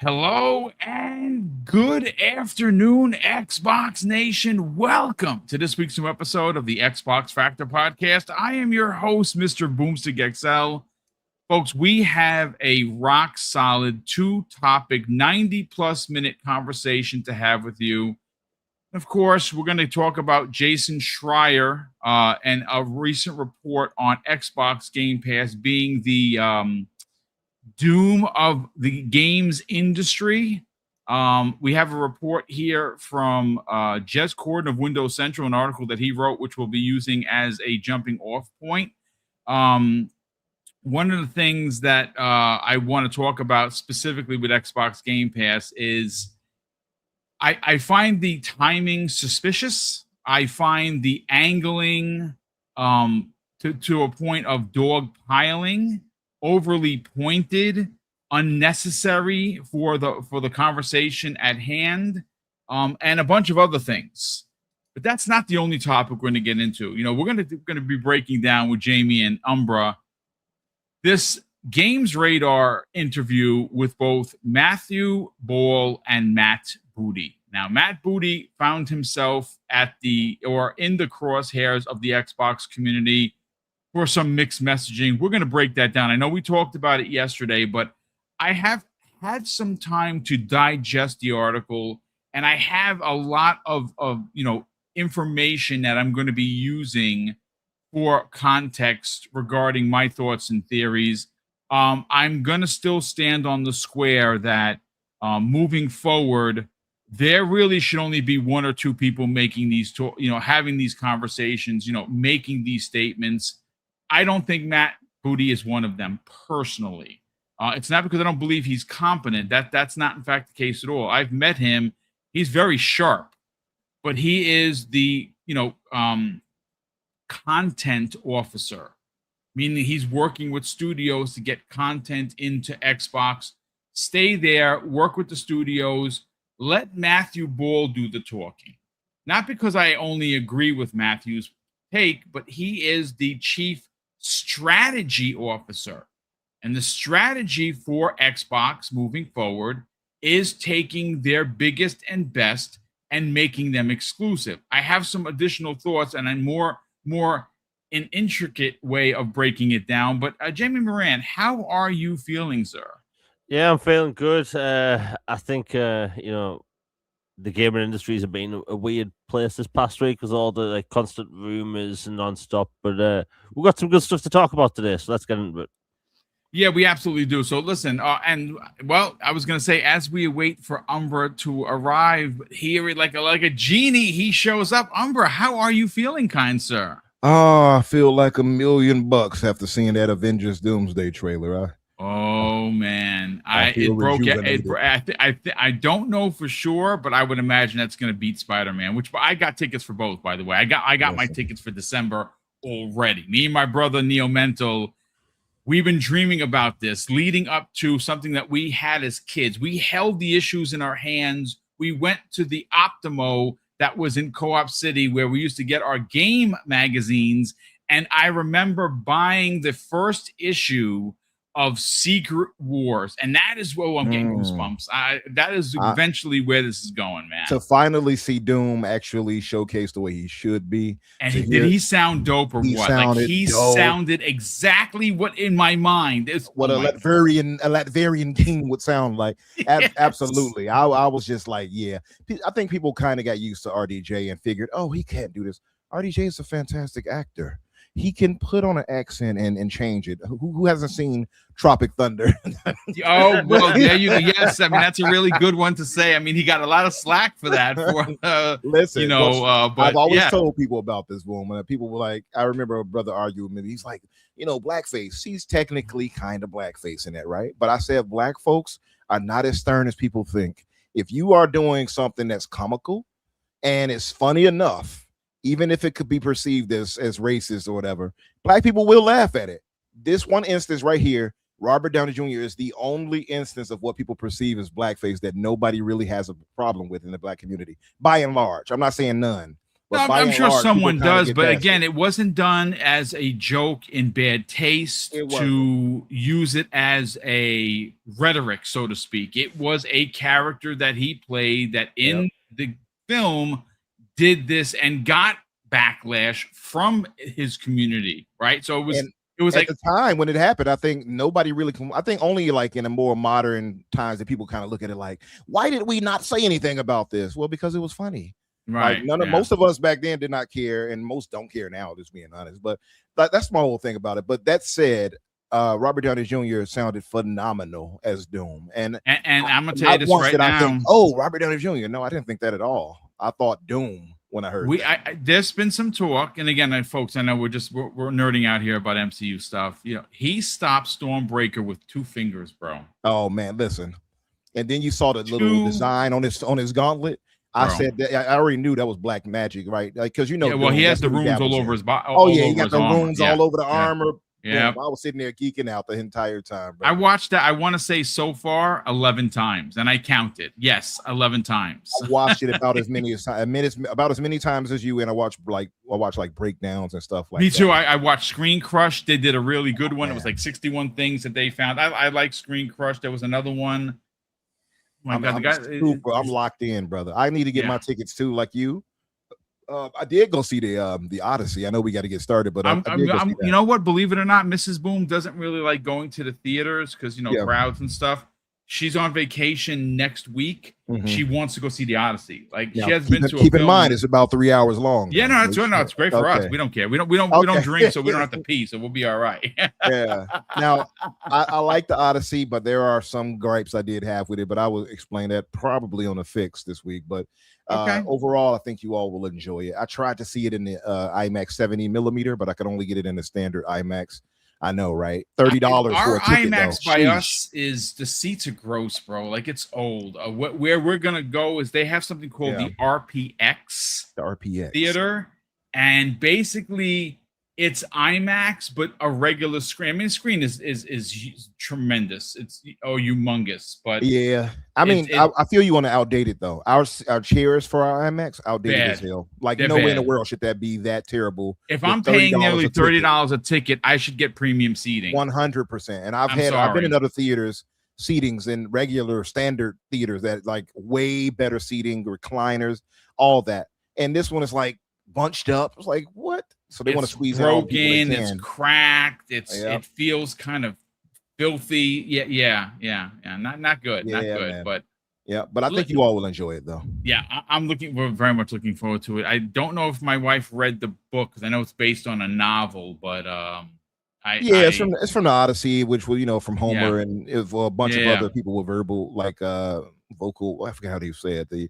Hello and good afternoon, Xbox Nation. Welcome to this week's new episode of the Xbox Factor Podcast. I am your host, Mr. BoomStick XL. Folks, we have a rock solid two-topic, 90-plus minute conversation to have with you. Of course, we're going to talk about Jason Schreier and a recent report on Xbox Game Pass being the doom of the games industry. We have a report here from Jez Corden of Windows Central, an article that he wrote, which we'll be using as a jumping off point. One of the things that I want to talk about specifically with Xbox Game Pass is I find the timing suspicious. I find the angling to a point of dog piling overly pointed, unnecessary for the conversation at hand, and a bunch of other things. But that's not the only topic we're going to get into. You know, we're going to be breaking down with Jamie and Umbra this Games Radar interview with both Mathew Ball and Matt Booty. Now, Matt Booty found himself in the crosshairs of the Xbox community for some mixed messaging. We're going to break that down. I know we talked about it yesterday, but I have had some time to digest the article, and I have a lot of information that I'm going to be using for context regarding my thoughts and theories. I'm going to still stand on the square that moving forward, there really should only be one or two people making these, having these conversations, making these statements. I don't think Matt Booty is one of them personally. It's not because I don't believe he's competent. That's not, in fact, the case at all. I've met him. He's very sharp, but he is the, content officer, meaning he's working with studios to get content into Xbox. Stay there, work with the studios. Let Mathew Ball do the talking. Not because I only agree with Matthew's take, but he is the chief strategy officer. And the strategy for Xbox moving forward is taking their biggest and best and making them exclusive. I have some additional thoughts and a more an intricate way of breaking it down. But Jamie Moran, how are you feeling, sir? Yeah, I'm feeling good. I think the gaming industry has been a weird place this past week because all the constant rumors and non-stop. But we've got some good stuff to talk about today, so let's get into it. Yeah, we absolutely do. So listen, I was going to say, as we wait for Umbra to arrive, here like a genie, he shows up. Umbra, how are you feeling, kind sir? I feel like $1 million after seeing that Avengers Doomsday trailer. Oh man, I don't know for sure, but I would imagine that's going to beat Spider-Man. Which I got tickets for both, by the way. I got my tickets for December already. Me and my brother Neo Mental, we've been dreaming about this leading up to something that we had as kids. We held the issues in our hands. We went to the Optimo that was in Co-op City where we used to get our game magazines. And I remember buying the first issue of Secret Wars, and that is I'm getting goosebumps. That is eventually where this is going, man. To finally see Doom actually showcase the way he should be. And did he sound dope or what? He sounded exactly what in my mind is what a Latvian king would sound like. Yes. Absolutely. I was just like, yeah. I think people kind of got used to RDJ and figured, oh, he can't do this. RDJ is a fantastic actor. He can put on an accent and change it. Who hasn't seen Tropic Thunder? Oh, well, there you go. Yes, I mean, that's a really good one to say. I mean, he got a lot of slack for that. Listen, but I've always told people about this woman. People were like, I remember a brother arguing with me. He's like, blackface. She's technically kind of blackface in that, right? But I said black folks are not as stern as people think. If you are doing something that's comical and it's funny enough, even if it could be perceived as racist or whatever, black people will laugh at it. This one instance right here, Robert Downey Jr. is the only instance of what people perceive as blackface that nobody really has a problem with in the black community, by and large. I'm not saying none, But No, by I'm and sure large, people someone kinda does, get but past again, it. it wasn't done as a joke in bad taste It wasn't. to use it as a rhetoric, so to speak. It was a character that he played that in the film did this and got backlash from his community, right? So And it was at like the time when it happened, I think nobody really I think only like in a more modern times that people kind of look at it like, why did we not say anything about this? Well, because it was funny. Like right. most of us back then did not care, and most don't care now, just being honest. But that's my whole thing about it. But that said, Robert Downey Jr. sounded phenomenal as Doom, and And I'm gonna tell you not this once right did I think, now. oh, Robert Downey Jr. No, I didn't think that at all. I thought Doom when I heard that. There's been some talk, and again, folks, I know we're nerding out here about MCU stuff. You know, he stopped Stormbreaker with 2 fingers, bro. Oh man, listen. And then you saw the little 2 design on his gauntlet. I bro. said that I already knew that was black magic, right? Because Yeah, well, he Doom, has that's the what he runes all dabbles over in. his body. Oh yeah, he got the runes all over the armor. Yeah. Boom, I was sitting there geeking out the entire time, bro. I watched that. I want to say so far 11 times, and I counted. Yes, 11 times. I watched it about as many times as you, and I watched like breakdowns and stuff like that. Me too. I watched Screen Crush. They did a really good one. It was Man. like 61 things that they found. I like Screen Crush. There was another one. Oh my God, I'm locked in, brother. I need to get my tickets too, like you. I did go see the Odyssey. I know we got to get started, but I did go see that. You know what? Believe it or not, Mrs. Boom doesn't really like going to the theaters because crowds and stuff. She's on vacation next week. Mhm. She wants to go see the Odyssey. Like Now, she has been to. Keep in mind, it's about 3 hours long. Yeah, no, that's right. No, it's great for us. We don't care. We don't drink, so we don't have to pee. So we'll be all right. Yeah. Now, I like the Odyssey, but there are some gripes I did have with it. But I will explain that probably on a fix this week. But overall, I think you all will enjoy it. I tried to see it in the IMAX 70 millimeter, but I could only get it in the standard IMAX. I know, right? $30 for a ticket. IMAX by us is the seats are gross, bro. Like it's old. Where we're gonna go is they have something called the RPX, theater, and basically it's IMAX but a regular screen. I mean, the screen is tremendous. It's humongous. But yeah, I mean, I feel you on the outdated though. Our chairs for our IMAX outdated as hell. Like nowhere in the world should that be that terrible. If I'm paying nearly $30 a ticket, I should get premium seating. 100%. And I've been in other theaters seatings in regular standard theaters that like way better seating, recliners, all that. And this one is like bunched up. It's like what? So they want to squeeze broken, it. it's cracked. It feels kind of filthy. Yeah. Not good. Not good. Man. But I think you all will enjoy it though. Yeah, we're very much looking forward to it. I don't know if my wife read the book because I know it's based on a novel, but it's from the Odyssey, which was from Homer and a bunch of other people with verbal vocal. I forget how do you say it. The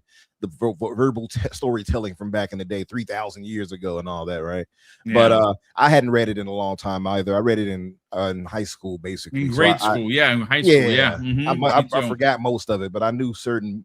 verbal storytelling from back in the day, 3,000 years ago, and all that, right? Yeah. But I hadn't read it in a long time either. I read it in high school, basically. In grade school, in high school, yeah. Mm-hmm. I forgot most of it, but I knew certain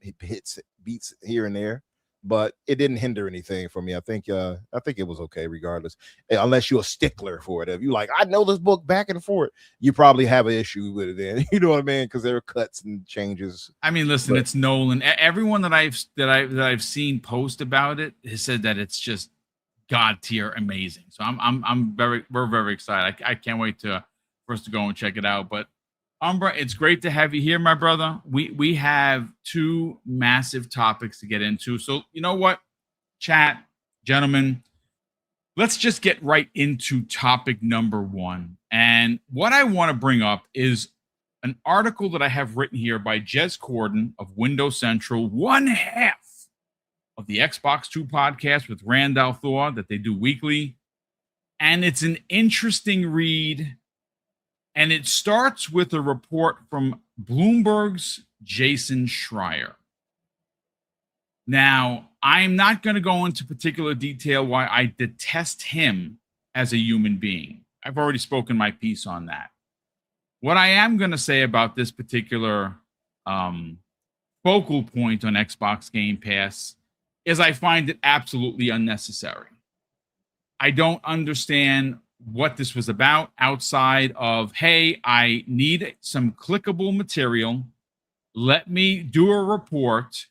beats here and there. But it didn't hinder anything for me. I think it was okay regardless, unless you're a stickler for it. If you like, I know this book back and forth, you probably have an issue with it. Then you know what I mean, because there are cuts and changes. I mean, listen, it's Nolan. Everyone that I've seen post about it has said that it's just god tier amazing. So we're very excited. I can't wait for us to go and check it out. But Umbra, it's great to have you here, my brother. We have 2 massive topics to get into. So you know what, chat, gentlemen, let's just get right into topic number 1. And what I want to bring up is an article that I have written here by Jez Corden of Windows Central, one half of the Xbox 2 podcast with Randall Thor that they do weekly. And it's an interesting read. And it starts with a report from Bloomberg's Jason Schreier. Now, I'm not going to go into particular detail why I detest him as a human being. I've already spoken my piece on that. What I am going to say about this particular focal point on Xbox Game Pass is I find it absolutely unnecessary. I don't understand what this was about outside of, hey, I need some clickable material. Let me do a report.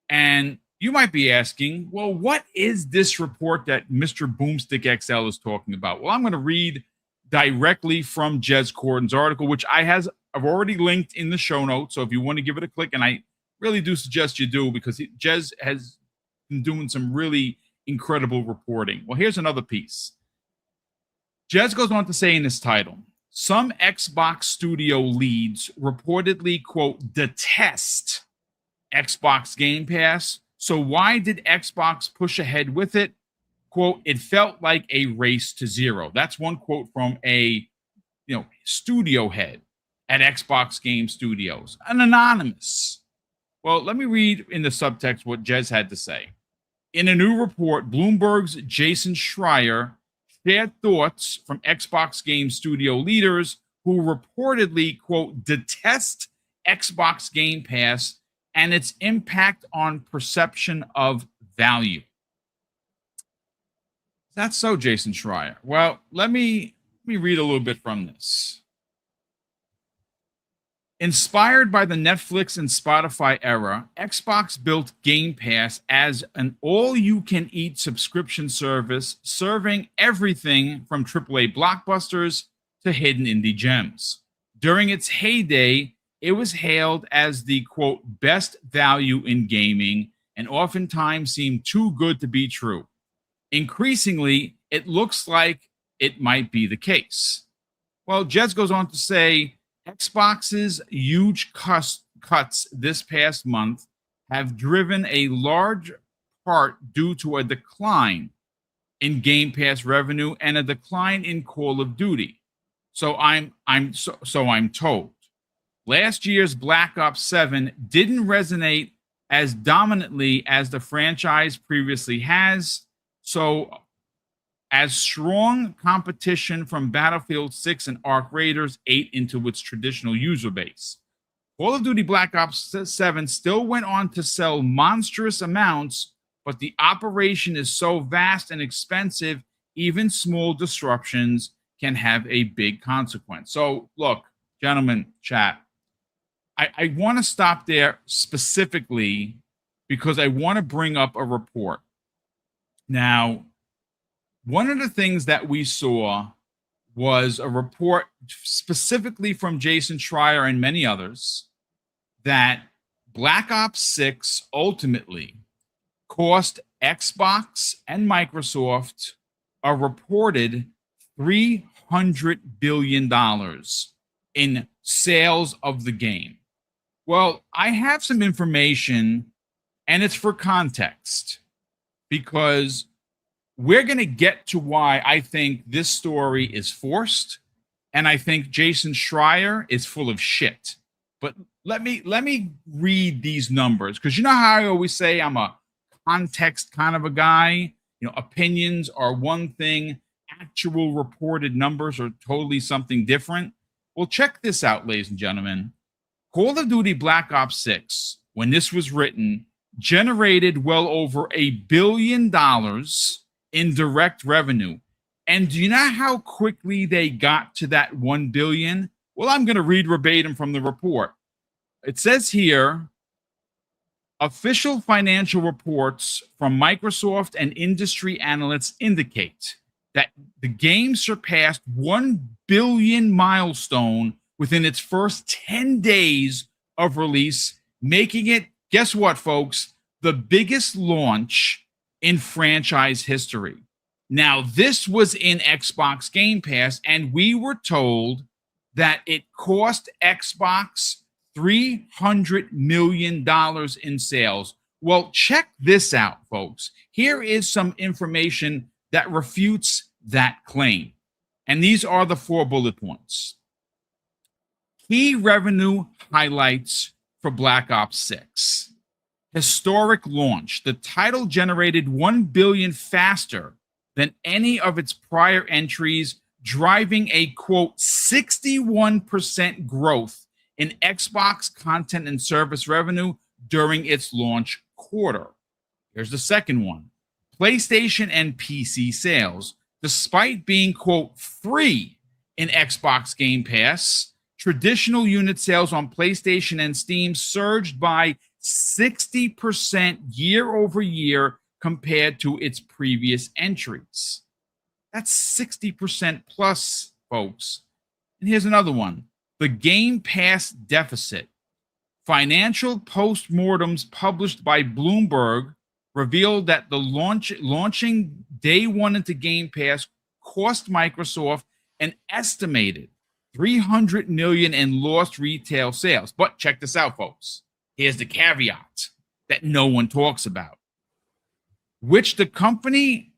And, You might be asking, well, what is this report that Mr. BoomStick XL is talking about? Well, I'm going to read directly from Jez Corden's article, which I've already linked in the show notes. So if you want to give it a click, and I really do suggest you do, because Jez has been doing some really incredible reporting. Well, here's another piece. Jez goes on to say in his title, some Xbox studio leads reportedly, quote, detest Xbox Game Pass. So why did Xbox push ahead with it? Quote, it felt like a race to zero. That's one quote from a studio head at Xbox Game Studios, an anonymous. Well, let me read in the subtext what Jez had to say. In a new report, Bloomberg's Jason Schreier shared thoughts from Xbox Game Studio leaders who reportedly, quote, detest Xbox Game Pass and its impact on perception of value. That's so, Jason Schreier. Well, let me read a little bit from this. Inspired by the Netflix and Spotify era, Xbox built Game Pass as an all-you-can-eat subscription service serving everything from AAA blockbusters to hidden indie gems. During its heyday, it was hailed as the, quote, best value in gaming and oftentimes seemed too good to be true. Increasingly, it looks like it might be the case. Well, Jez goes on to say, Xbox's huge cuts this past month have driven a large part due to a decline in Game Pass revenue and a decline in Call of Duty. So I'm told. Last year's Black Ops 7 didn't resonate as dominantly as the franchise previously has. So as strong competition from Battlefield 6 and Arc Raiders ate into its traditional user base. Call of Duty Black Ops 7 still went on to sell monstrous amounts, but the operation is so vast and expensive, even small disruptions can have a big consequence. So, look, gentlemen, chat, I want to stop there specifically because I want to bring up a report. Now, one of the things that we saw was a report specifically from Jason Schreier and many others that Black Ops 6 ultimately cost Xbox and Microsoft a reported $300 billion in sales of the game. Well, I have some information, and it's for context, because we're going to get to why I think this story is forced, and I think Jason Schreier is full of shit. But let me read these numbers, because you know how I always say I'm a context kind of a guy. Opinions are one thing, actual reported numbers are totally something different. Well, check this out, ladies and gentlemen. Call of Duty Black Ops 6, when this was written, generated well over $1 billion in direct revenue. And do you know how quickly they got to that 1 billion? Well, I'm going to read verbatim from the report. It says here, official financial reports from Microsoft and industry analysts indicate that the game surpassed 1 billion milestone within its first 10 days of release, making it, guess what, folks, the biggest launch in franchise history. Now, this was in Xbox Game Pass, and we were told that it cost Xbox $300 million in sales. Well, check this out, folks. Here is some information that refutes that claim. And these are the 4 bullet points. Key revenue highlights for Black Ops 6. Historic launch. The title generated 1 billion faster than any of its prior entries, driving a, quote, 61% growth in Xbox content and service revenue during its launch quarter. Here's the second one. PlayStation and PC sales. Despite being, quote, free in Xbox Game Pass, traditional unit sales on PlayStation and Steam surged by 60% year over year compared to its previous entries. That's 60% plus, folks. And here's another one. The Game Pass deficit. Financial postmortems published by Bloomberg revealed that the launching day one into Game Pass cost Microsoft an estimated $300 million in lost retail sales. But check this out, folks. Here's the caveat that no one talks about, which the company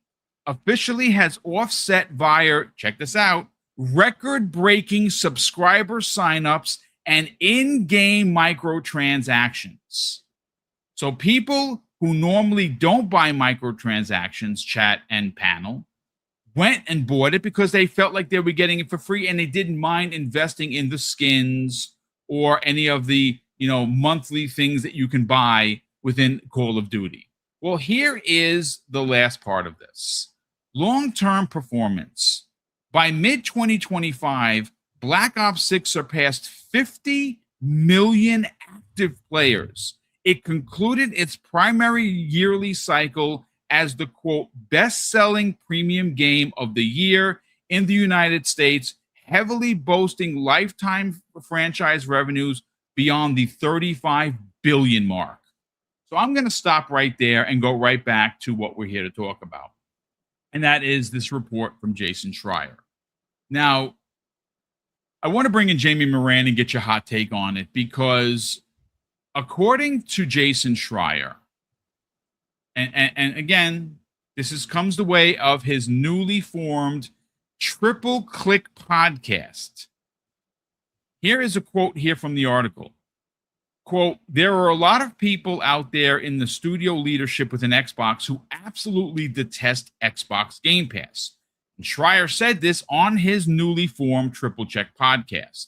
officially has offset via, check this out, record-breaking subscriber signups and in-game microtransactions. So people who normally don't buy microtransactions, chat and panel, went and bought it because they felt like they were getting it for free and they didn't mind investing in the skins or any of the, monthly things that you can buy within Call of Duty. Well, here is the last part of this. Long-term performance. By mid-2025, Black Ops 6 surpassed 50 million active players. It concluded its primary yearly cycle as the, quote, best-selling premium game of the year in the United States, heavily boasting lifetime franchise revenues beyond the 35 billion mark. So I'm going to stop right there and go right back to what we're here to talk about. And that is this report from Jason Schreier. Now, I want to bring in Jamie Moran and get your hot take on it because according to Jason Schreier, and again, this comes the way of his newly formed Triple Click podcast. Here is a quote here from the article. Quote, there are a lot of people out there in the studio leadership within Xbox who absolutely detest Xbox Game Pass. And Schreier said this on his newly formed Triple Check podcast.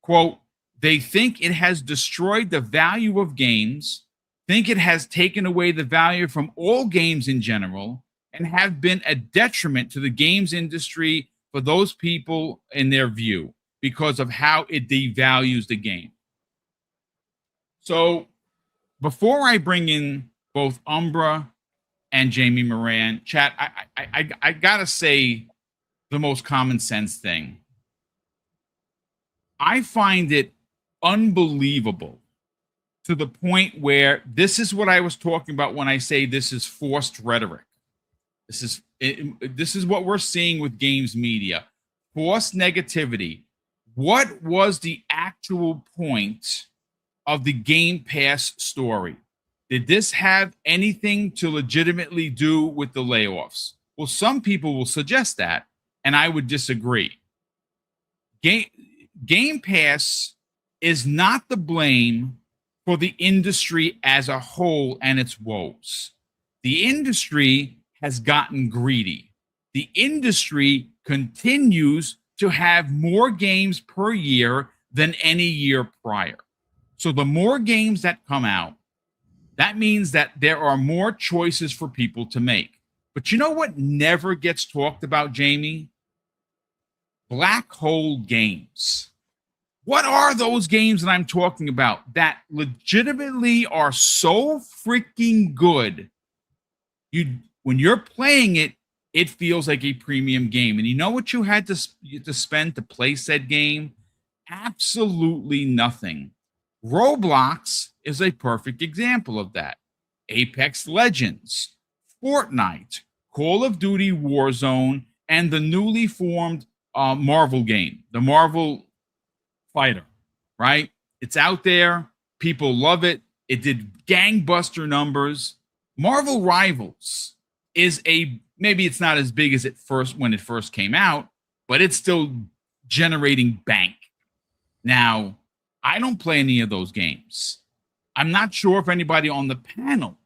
Quote, they think it has destroyed the value of games, think it has taken away the value from all games in general, and have been a detriment to the games industry for those people in their view because of how it devalues the game. So before I bring in both Umbra and Jamie Moran, chat, I gotta say the most common sense thing. I find it unbelievable to the point where this is what I was talking about when I say this is forced rhetoric. This is what we're seeing with games media. Forced negativity. What was the actual point of the Game Pass story? Did this have anything to legitimately do with the layoffs? Well, some people will suggest that, and I would disagree. Game Pass is not the blame for the industry as a whole and its woes. The industry has gotten greedy. The industry continues to have more games per year than any year prior. So the more games that come out, that means that there are more choices for people to make. But you know what never gets talked about, Jamie? Black hole games. What are those games that I'm talking about that legitimately are so freaking good? When you're playing it, it feels like a premium game. And you know what you had to spend to play said game? Absolutely nothing. Roblox is a perfect example of that. Apex Legends, Fortnite, Call of Duty Warzone, and the newly formed Marvel game, the Marvel Fighter, right? It's out there. People love it. It did gangbuster numbers. Marvel Rivals is maybe it's not as big as when it first came out, but it's still generating bank. Now, I don't play any of those games. I'm not sure if anybody on the panel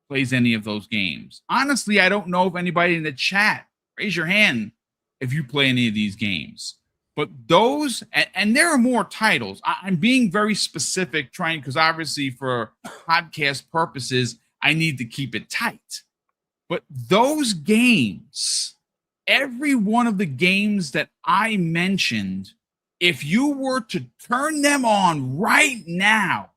plays any of those games. Honestly, I don't know if anybody in the chat, raise your hand if you play any of these games. But those, and there are more titles. I'm being very specific, because obviously for podcast purposes, I need to keep it tight. But those games, every one of the games that I mentioned, if you were to turn them on right now,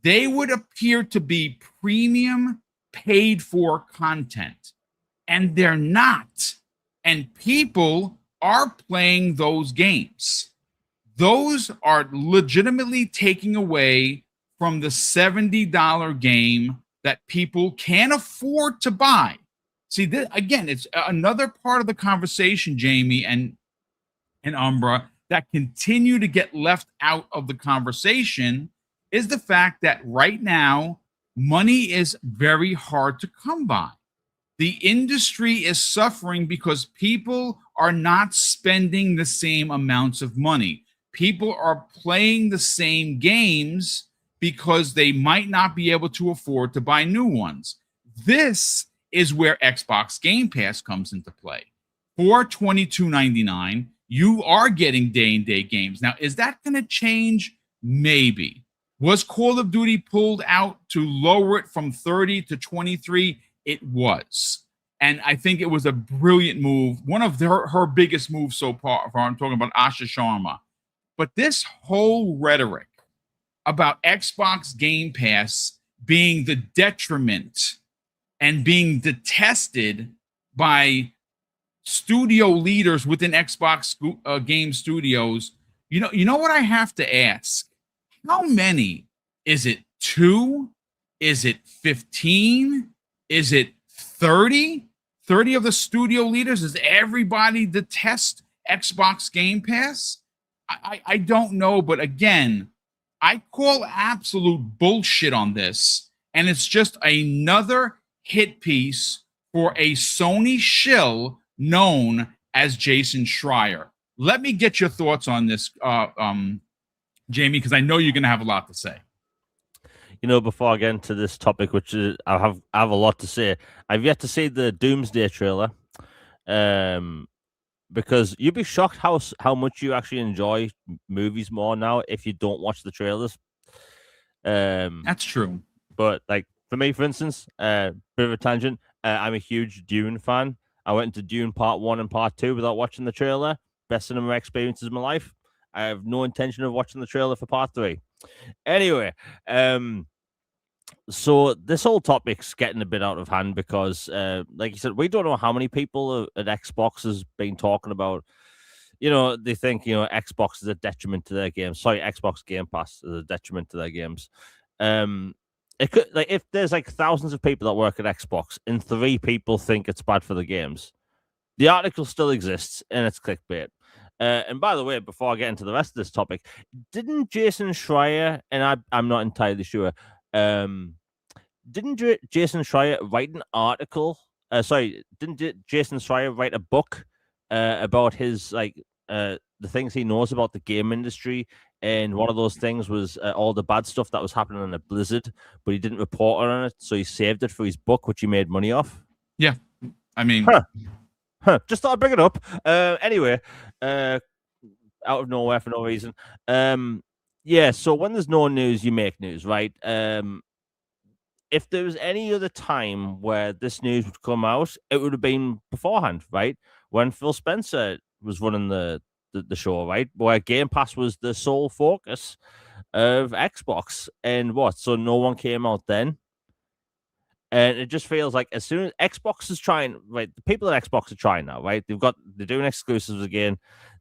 they would appear to be premium paid for content, and they're not. And people are playing those games. Those are legitimately taking away from the $70 game that people can't afford to buy. See, this, again, it's another part of the conversation, Jamie and Umbra, that continue to get left out of the conversation is the fact that right now, money is very hard to come by. The industry is suffering because people are not spending the same amounts of money. People are playing the same games because they might not be able to afford to buy new ones. This is where Xbox Game Pass comes into play. For $22.99, you are getting day-and-day games. Now, is that going to change? Maybe. Was Call of Duty pulled out to lower it from 30 to 23? It was. And I think it was a brilliant move. One of her biggest moves so far. I'm talking about Asha Sharma. But this whole rhetoric about Xbox Game Pass being the detriment and being detested by studio leaders within Xbox game studios, you know what I have to ask? How many? Is it 2? Is it 15? Is it 30? 30 of the studio leaders? Does everybody detest Xbox Game Pass? I don't know, but again, I call absolute bullshit on this, and it's just another hit piece for a Sony shill known as Jason Schreier. Let me get your thoughts on this, Jamie, because I know you're going to have a lot to say. You know, before I get into this topic, which is, I have a lot to say. I've yet to see the Doomsday trailer, because you'd be shocked how much you actually enjoy movies more now if you don't watch the trailers. That's true. But like for me, for instance, bit of a tangent. I'm a huge Dune fan. I went into Dune Part 1 and Part 2 without watching the trailer. Best cinema experiences of my life. I have no intention of watching the trailer for Part 3. Anyway, so this whole topic's getting a bit out of hand because, like you said, we don't know how many people at Xbox has been talking about. You know, they think, you know, Xbox is a detriment to their games. Sorry, Xbox Game Pass is a detriment to their games. It could, like, if there's like thousands of people that work at Xbox and 3 people think it's bad for the games, the article still exists and it's clickbait. And by the way, before I get into the rest of this topic, didn't Jason Schreier, and I'm not entirely sure, didn't Jason Schreier write an article? Didn't Jason Schreier write a book about his the things he knows about the game industry? And one of those things was all the bad stuff that was happening in a Blizzard, but he didn't report on it, so he saved it for his book, which he made money off. Yeah, I mean, just thought I'd bring it up. Anyway, out of nowhere for no reason. Yeah. So when there's no news, you make news, right? If there was any other time where this news would come out, it would have been beforehand, right? When Phil Spencer was running the show, right? Where Game Pass was the sole focus of Xbox. And so no one came out then. And it just feels like as soon as Xbox is trying, right? The people at Xbox are trying now, right? They're doing exclusives again.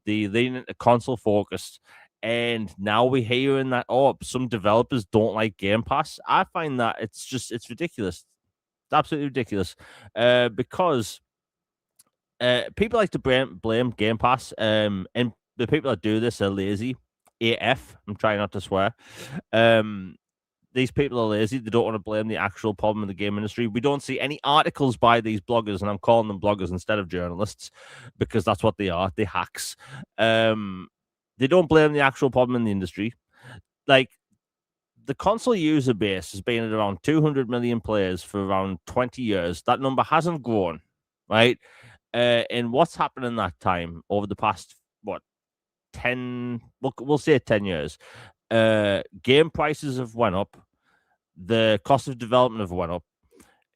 They're leaning into console focused. And now we're hearing that, some developers don't like Game Pass. I find that it's ridiculous. It's absolutely ridiculous. Because people like to blame Game Pass. And the people that do this are lazy. AF. I'm trying not to swear. These people are lazy. They don't want to blame the actual problem in the game industry. We don't see any articles by these bloggers, and I'm calling them bloggers instead of journalists because that's what they are. They're hacks. They don't blame the actual problem in the industry. Like, the console user base has been at around 200 million players for around 20 years. That number hasn't grown, right? And what's happened in that time over the past, 10, we'll say 10 years, game prices have went up. The cost of development have went up.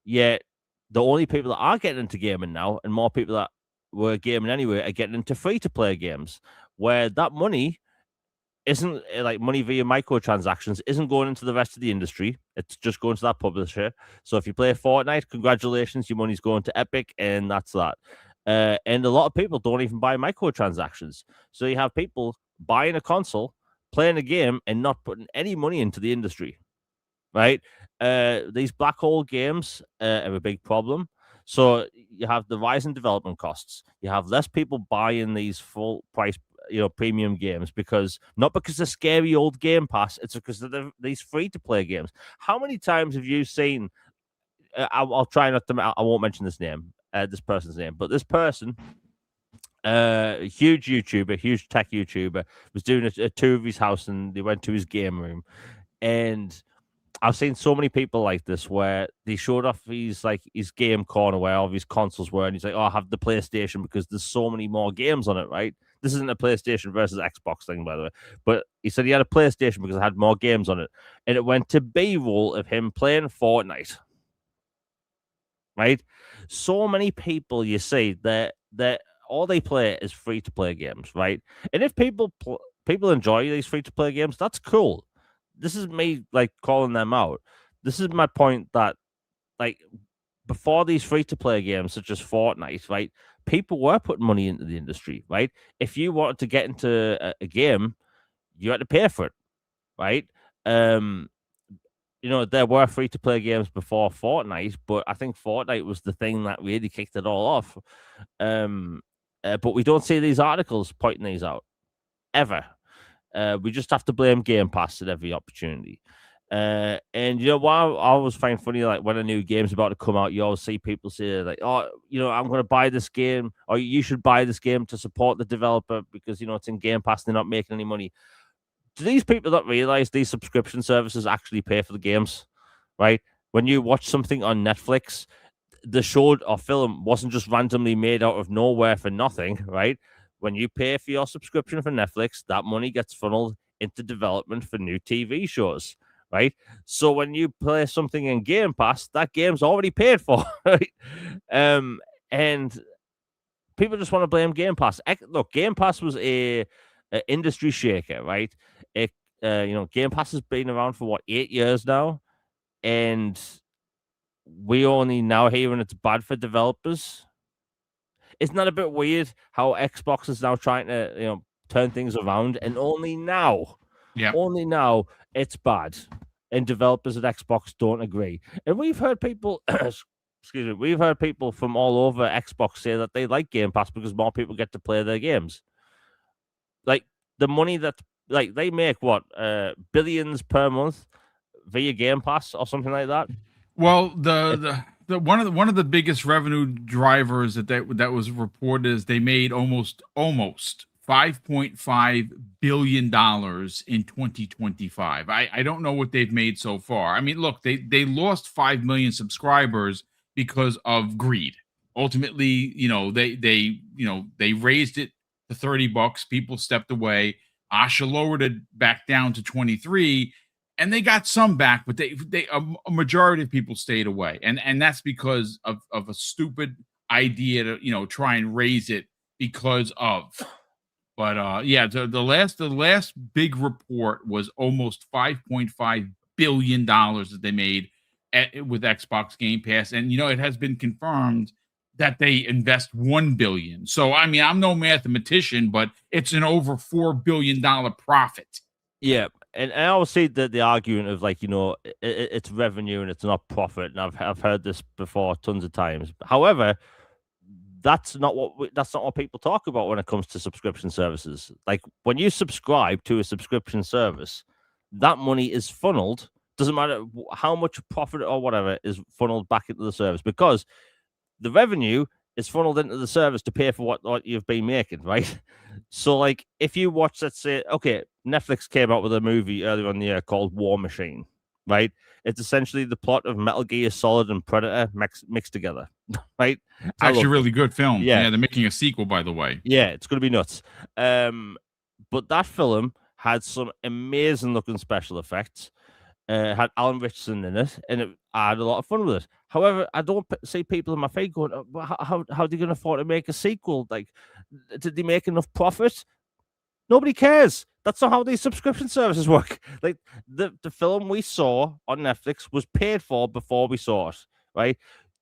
Yet the only people that are getting into gaming now, and more people that were gaming anyway, are getting into free-to-play games, where that money isn't like money via microtransactions isn't going into the rest of the industry. It's just going to that publisher. So if you play Fortnite, congratulations, your money's going to Epic, and that's that. And a lot of people don't even buy microtransactions. So you have people buying a console, playing a game, and not putting any money into the industry, right? These black hole games are a big problem. So you have the rise in development costs. You have less people buying these full price, premium games because they're scary old Game Pass. It's because they're these free to play games. How many times have you seen? I'll try not to. I won't mention this person's name, but this person, huge YouTuber, huge tech YouTuber, was doing a tour of his house, and they went to his game room, and I've seen so many people like this where they showed off his game corner where all of his consoles were, and he's like, "Oh, I have the PlayStation because there's so many more games on it." Right? This isn't a PlayStation versus Xbox thing, by the way, but he said he had a PlayStation because it had more games on it, and it went to B-roll of him playing Fortnite. Right? So many people you see that all they play is free to play games, right? And if people enjoy these free to play games, that's cool. This is me like calling them out. This is my point that like before these free to play games such as Fortnite, right? People were putting money into the industry, right? If you wanted to get into a game, you had to pay for it, right? There were free to play games before Fortnite, but I think Fortnite was the thing that really kicked it all off. But we don't see these articles pointing these out ever. We just have to blame Game Pass at every opportunity. And what I always find funny, like when a new game's about to come out, you always see people say like, "Oh, I'm going to buy this game," or "You should buy this game to support the developer because it's in Game Pass, they're not making any money." Do these people not realize these subscription services actually pay for the games, right? When you watch something on Netflix, the show or film wasn't just randomly made out of nowhere for nothing, right? When you pay for your subscription for Netflix, that money gets funneled into development for new TV shows, right? So when you play something in Game Pass, that game's already paid for, right? And people just want to blame Game Pass. Look, Game Pass was a industry shaker, right? Game Pass has been around for 8 years now, and we only now hearing it's bad for developers. Isn't that a bit weird how Xbox is now trying to turn things around, and only now it's bad, and developers at Xbox don't agree. And we've heard people we've heard people from all over Xbox say that they like Game Pass because more people get to play their games. Like the money that they make billions per month via Game Pass or something like that. Well, the one of the biggest revenue drivers that was reported is they made almost $5.5 billion in 2025. I don't know what they've made so far. I mean, look, they lost 5 million subscribers because of greed. Ultimately, they raised it to $30. People stepped away. Asha lowered it back down to 23, and they got some back, but a majority of people stayed away, and that's because of a stupid idea to try and raise it because of. But the last big report was almost $5.5 billion that they made with Xbox Game Pass, and it has been confirmed that they invest $1 billion. So I mean, I'm no mathematician, but it's an over $4 billion profit. Yeah, and I always see the argument of it's revenue and it's not profit, and I've heard this before tons of times. However, that's not what people talk about when it comes to subscription services. Like when you subscribe to a subscription service, that money is funneled. Doesn't matter how much profit or whatever is funneled back into the service, because the revenue is funneled into the service to pay for what you've been making, right? So, like, if you watch, let's say, okay, Netflix came out with a movie earlier on the year called War Machine, right? It's essentially the plot of Metal Gear Solid and Predator mixed together, right? It's actually a really good film. Yeah, they're making a sequel, by the way. Yeah, it's going to be nuts. But that film had some amazing looking special effects. Had Alan Richardson in it, and I had a lot of fun with it. However, I don't see people in my face going, how are they going to afford to make a sequel? Like, did they make enough profit? Nobody cares. That's not how these subscription services work. Like the film we saw on Netflix was paid for before we saw it, right?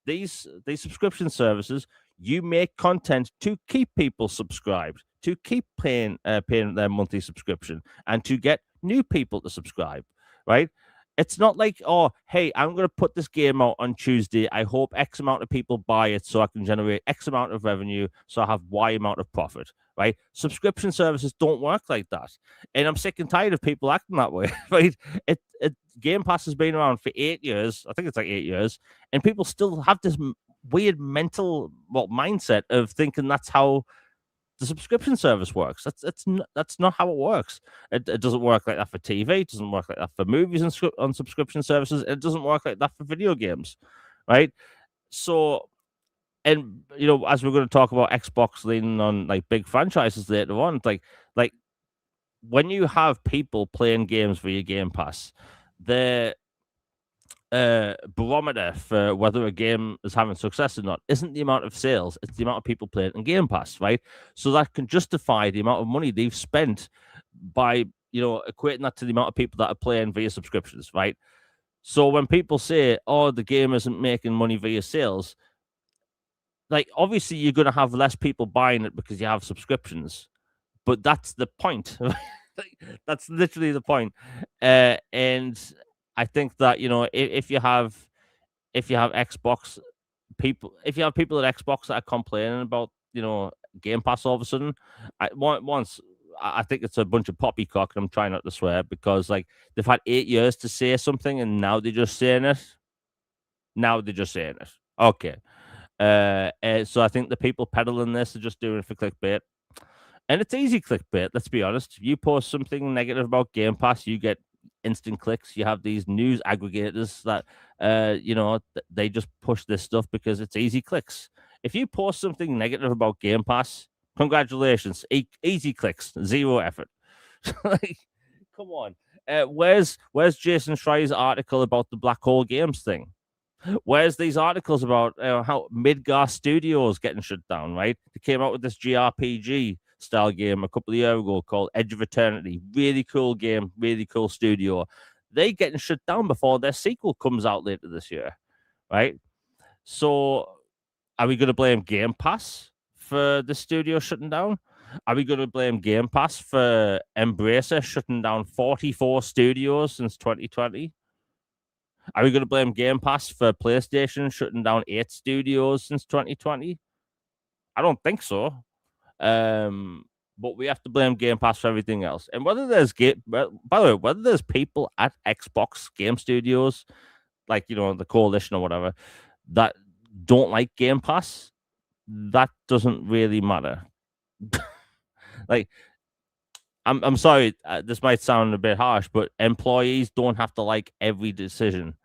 These subscription services, you make content to keep people subscribed, to keep paying their monthly subscription, and to get new people to subscribe, right? It's not like, oh, hey, I'm going to put this game out on Tuesday. I hope X amount of people buy it so I can generate X amount of revenue so I have Y amount of profit, right? Subscription services don't work like that. And I'm sick and tired of people acting that way, right? Game Pass has been around for 8 years. I think it's like 8 years. And people still have this weird mental mindset of thinking that's how the subscription service works. That's not how it works. It doesn't work like that for TV. It doesn't work like that for movies on subscription services. It doesn't work like that for video games, right? So, and as we're going to talk about Xbox leaning on like big franchises later on, like when you have people playing games via Game Pass, the barometer for whether a game is having success or not isn't the amount of sales, it's the amount of people playing in Game Pass, right? So that can justify the amount of money they've spent by equating that to the amount of people that are playing via subscriptions, right? So when people say, oh, the game isn't making money via sales, like obviously you're going to have less people buying it because you have subscriptions, but that's the point. That's literally the point. And I think that if you have Xbox people, if you have people at Xbox that are complaining about Game Pass all of a sudden, I think it's a bunch of poppycock, and I'm trying not to swear because like they've had 8 years to say something, and now they're just saying it. Okay. So I think the people peddling this are just doing it for clickbait. And it's easy clickbait, let's be honest. If you post something negative about Game Pass, you get instant clicks. You have these news aggregators that, they just push this stuff because it's easy clicks. If you post something negative about Game Pass, congratulations, easy clicks, zero effort. Like, come on. Where's Jason Schreier's article about the Black Hole Games thing? Where's these articles about how Midgar Studios getting shut down, right? They came out with this JRPG style game a couple of years ago called Edge of Eternity. Really cool game, really cool studio. They getting shut down before their sequel comes out later this year, right? So are we going to blame Game Pass for the studio shutting down? Are we going to blame Game Pass for Embracer shutting down 44 studios since 2020? Are we going to blame Game Pass for PlayStation shutting down 8 studios since 2020? I don't think so. But we have to blame Game Pass for everything else. And whether there's by the way, whether there's people at Xbox game studios, like the coalition or whatever, that don't like Game Pass, that doesn't really matter. Like, I'm sorry, this might sound a bit harsh, but employees don't have to like every decision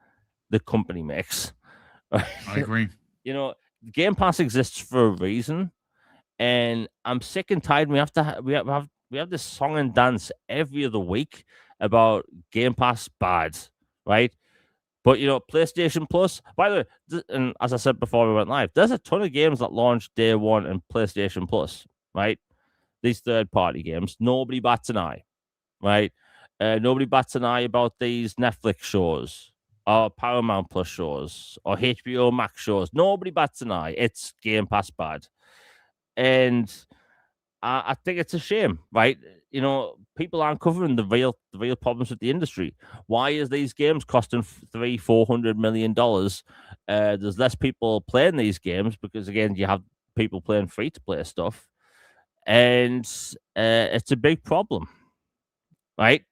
the company makes. I agree. Game Pass exists for a reason, and I'm sick and tired. We have this song and dance every other week about Game Pass bad, right? But PlayStation Plus, by the way, and as I said before we went live, there's a ton of games that launched day one in PlayStation Plus, right? These third-party games, nobody bats an eye, right? Nobody bats an eye about these Netflix shows or Paramount Plus shows or HBO Max shows. Nobody bats an eye. It's Game Pass bad. And I think it's a shame, right? People aren't covering the real problems with the industry. Why is these games costing $300-400 million? There's less people playing these games because, again, you have people playing free-to-play stuff. And it's a big problem, right?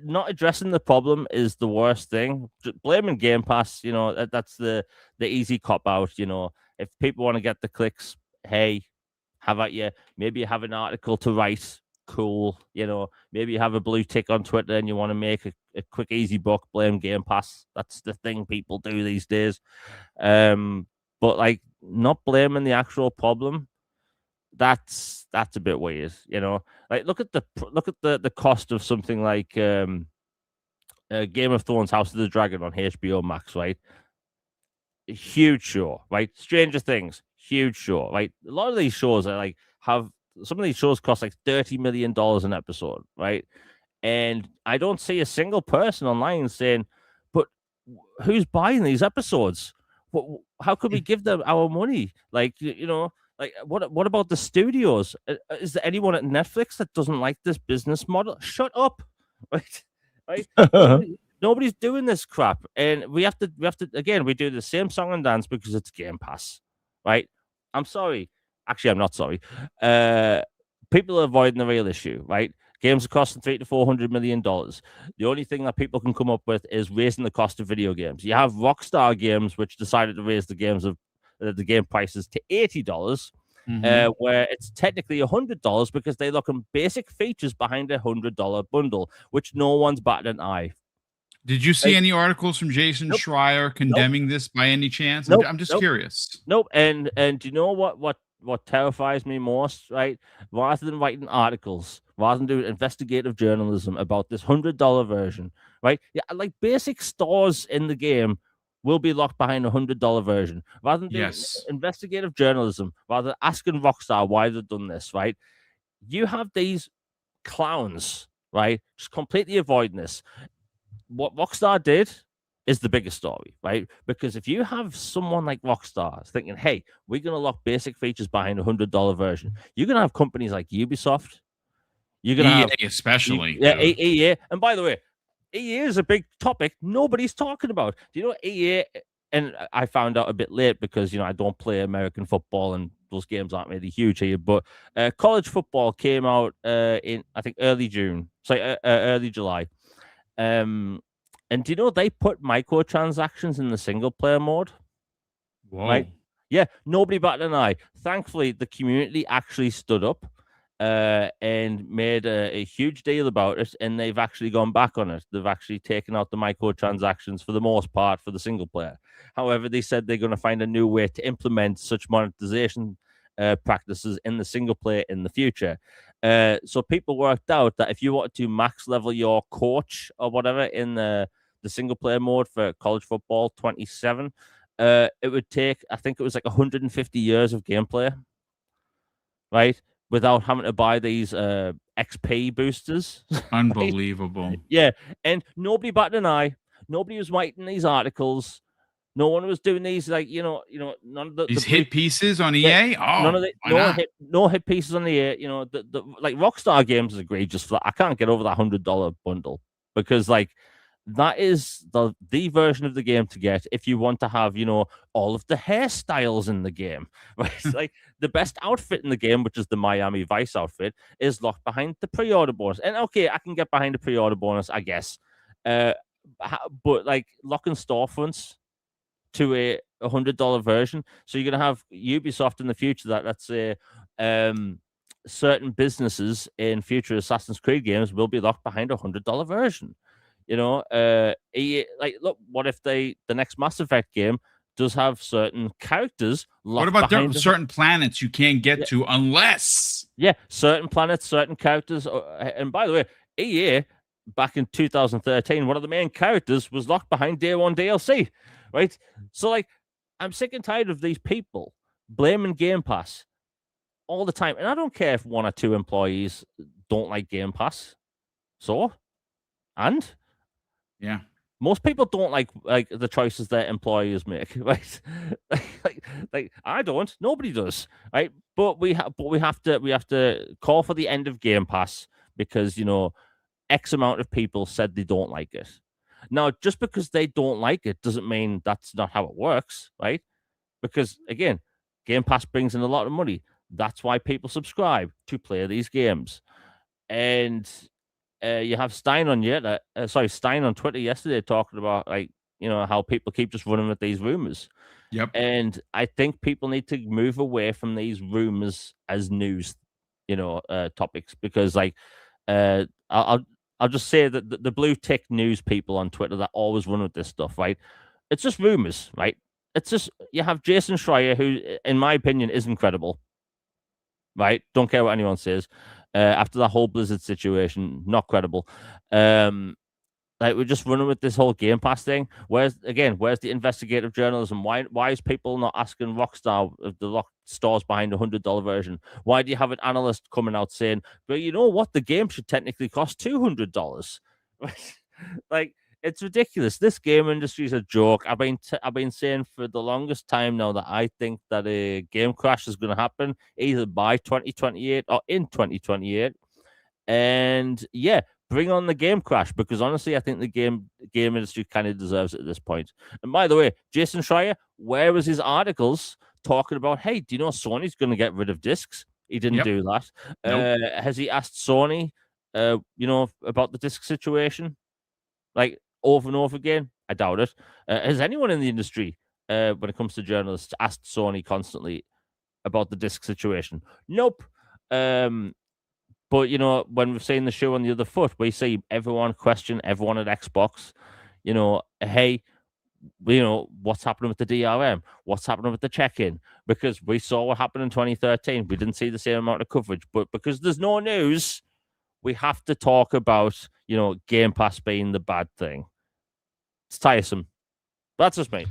Not addressing the problem is the worst thing. Blaming Game Pass, that's the easy cop out. If people want to get the clicks, hey, how about you? Maybe you have an article to write. Cool. Maybe you have a blue tick on Twitter and you want to make a quick, easy buck. Blame Game Pass. That's the thing people do these days. But like not blaming the actual problem. That's a bit weird, Like look at the cost of something like Game of Thrones, House of the Dragon on HBO Max, right? A huge show, right? Stranger Things, huge show, right? A lot of these shows are like have some of these shows cost like $30 million an episode, right? And I don't see a single person online saying, "But who's buying these episodes? How could we give them our money? Like, like what about the studios? Is there anyone at Netflix that doesn't like this business model? Shut up, right? Right? Nobody's doing this crap, and we have to again. We do the same song and dance because it's Game Pass, right? I'm sorry. Actually, I'm not sorry. People are avoiding the real issue, right? Games are costing $300 to $400 million. The only thing that people can come up with is raising the cost of video games. You have Rockstar Games, which decided to raise the game prices to $80, where it's technically $100 because they look on basic features behind a $100 bundle, which no one's batted an eye. Did you see any articles from Jason Nope. Schreier condemning this by any chance? Nope. I'm just curious. Nope. And do you know what terrifies me most, right? Rather than writing articles, rather than doing investigative journalism about this $100 version, right? Yeah, like basic stores in the game will be locked behind a $100 version. Rather than doing investigative journalism, rather than asking Rockstar why they've done this, right? You have these clowns, right? Just completely avoiding this. What Rockstar did is the biggest story, right? Because if you have someone like Rockstar thinking, hey, we're going to lock basic features behind a $100 version, you're going to have companies like Ubisoft. You're going to have especially. EA. And by the way, EA is a big topic nobody's talking about. Do you know EA? And I found out a bit late because, I don't play American football and those games aren't really huge here. But college football came out in, I think, early July. And do you know they put microtransactions in the single player mode? Whoa. Right? Yeah, nobody batted an eye. Thankfully, the community actually stood up and made a huge deal about it, and they've actually gone back on it. They've actually taken out the microtransactions for the most part for the single player. However, they said they're going to find a new way to implement such monetization practices in the single player in the future. So people worked out that if you wanted to max level your coach or whatever in the single player mode for college football 27, it would take, I think it was like 150 years of gameplay, right? Without having to buy these XP boosters. Unbelievable. Right? Yeah, and nobody batted an eye. Nobody was writing these articles. No one was doing these, like, none of these hit pieces on EA. Yeah, none of the no hit pieces on the EA. Like Rockstar Games is egregious. I can't get over that $100 bundle because, like, that is the version of the game to get if you want to have, all of the hairstyles in the game, right? Like the best outfit in the game, which is the Miami Vice outfit, is locked behind the pre-order bonus. And okay, I can get behind the pre-order bonus, I guess. But like locking storefronts to a $100 version, so you're gonna have Ubisoft in the future that, let's say, certain businesses in future Assassin's Creed games will be locked behind a $100 version. Like, look, what if the next Mass Effect game does have certain characters locked? What about certain planets you can't get to unless? Yeah, certain planets, certain characters. And by the way, EA back in 2013, one of the main characters was locked behind Day One DLC, right? So, like, I'm sick and tired of these people blaming Game Pass all the time, and I don't care if one or two employees don't like Game Pass. And yeah, most people don't like the choices their employers make, right? like I don't. Nobody does, right? But we have to call for the end of Game Pass because X amount of people said they don't like it. Now, just because they don't like it doesn't mean that's not how it works, right? Because again, Game Pass brings in a lot of money. That's why people subscribe to play these games, and. You have Stein on Twitter yesterday talking about, like, how people keep just running with these rumors. Yep. And I think people need to move away from these rumors as news, topics, because, like, I'll just say that the blue tick news people on Twitter that always run with this stuff, right? It's just rumors, right? It's just, you have Jason Schreier, who, in my opinion, is incredible, right? Don't care what anyone says. After that whole Blizzard situation, not credible. Like, we're just running with this whole Game Pass thing. Where's the investigative journalism? Why is people not asking Rockstar if the stores behind $100 version? Why do you have an analyst coming out saying, "But you know what? The game should technically cost $200." Like, it's ridiculous. This game industry is a joke. I've been saying for the longest time now that I think that a game crash is going to happen either by 2028 or in 2028. And yeah, bring on the game crash, because honestly, I think the game industry kind of deserves it at this point. And by the way, Jason Schreier, where was his articles talking about, hey, do you know Sony's going to get rid of discs? He didn't do that. Nope. Has he asked Sony, about the disc situation, like over and over again? I doubt it. Has anyone in the industry, when it comes to journalists, asked Sony constantly about the disc situation? Nope. But, when we've seen the shoe on the other foot, we see everyone question everyone at Xbox, hey, what's happening with the DRM? What's happening with the check-in? Because we saw what happened in 2013. We didn't see the same amount of coverage. But because there's no news, we have to talk about, Game Pass being the bad thing. It's tiresome. That's just me.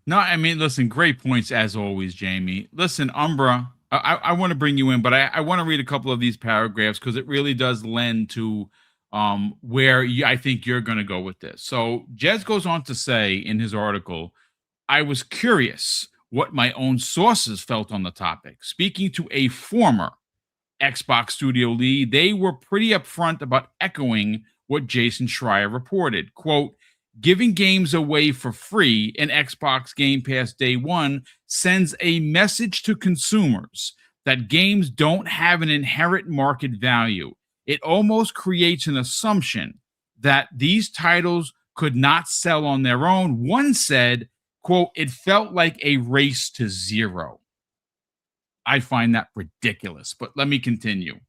No, I mean, listen, great points as always, Jamie. Listen, Umbra, I want to bring you in, but I want to read a couple of these paragraphs because it really does lend to where I think you're going to go with this. So Jez goes on to say in his article, I was curious what my own sources felt on the topic. Speaking to a former Xbox studio lead, they were pretty upfront about echoing what Jason Schreier reported. Quote, giving games away for free in Xbox Game Pass Day 1 sends a message to consumers that games don't have an inherent market value. It almost creates an assumption that these titles could not sell on their own. One said, quote, it felt like a race to zero. I find that ridiculous, but let me continue.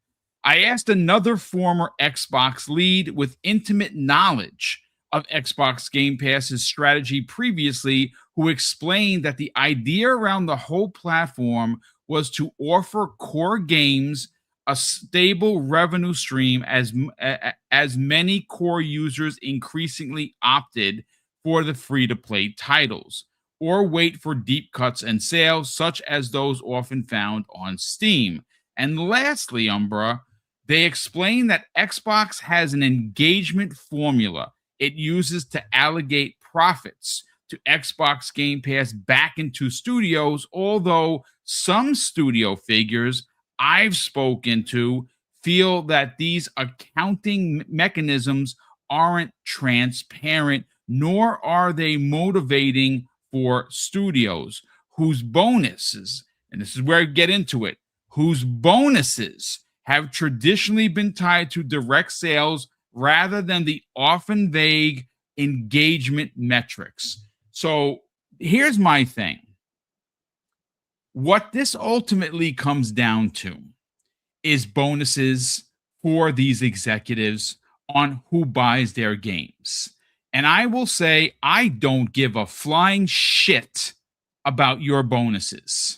I asked another former Xbox lead with intimate knowledge of Xbox Game Pass's strategy previously, who explained that the idea around the whole platform was to offer core games a stable revenue stream as many core users increasingly opted for the free-to-play titles, or wait for deep cuts and sales, such as those often found on Steam. And lastly, Umbra, they explain that Xbox has an engagement formula it uses to allocate profits to Xbox Game Pass back into studios, although some studio figures I've spoken to feel that these accounting mechanisms aren't transparent, nor are they motivating for studios whose bonuses, and this is where I get into it, whose bonuses have traditionally been tied to direct sales rather than the often vague engagement metrics. So here's my thing. What this ultimately comes down to is bonuses for these executives on who buys their games. And I will say, I don't give a flying shit about your bonuses.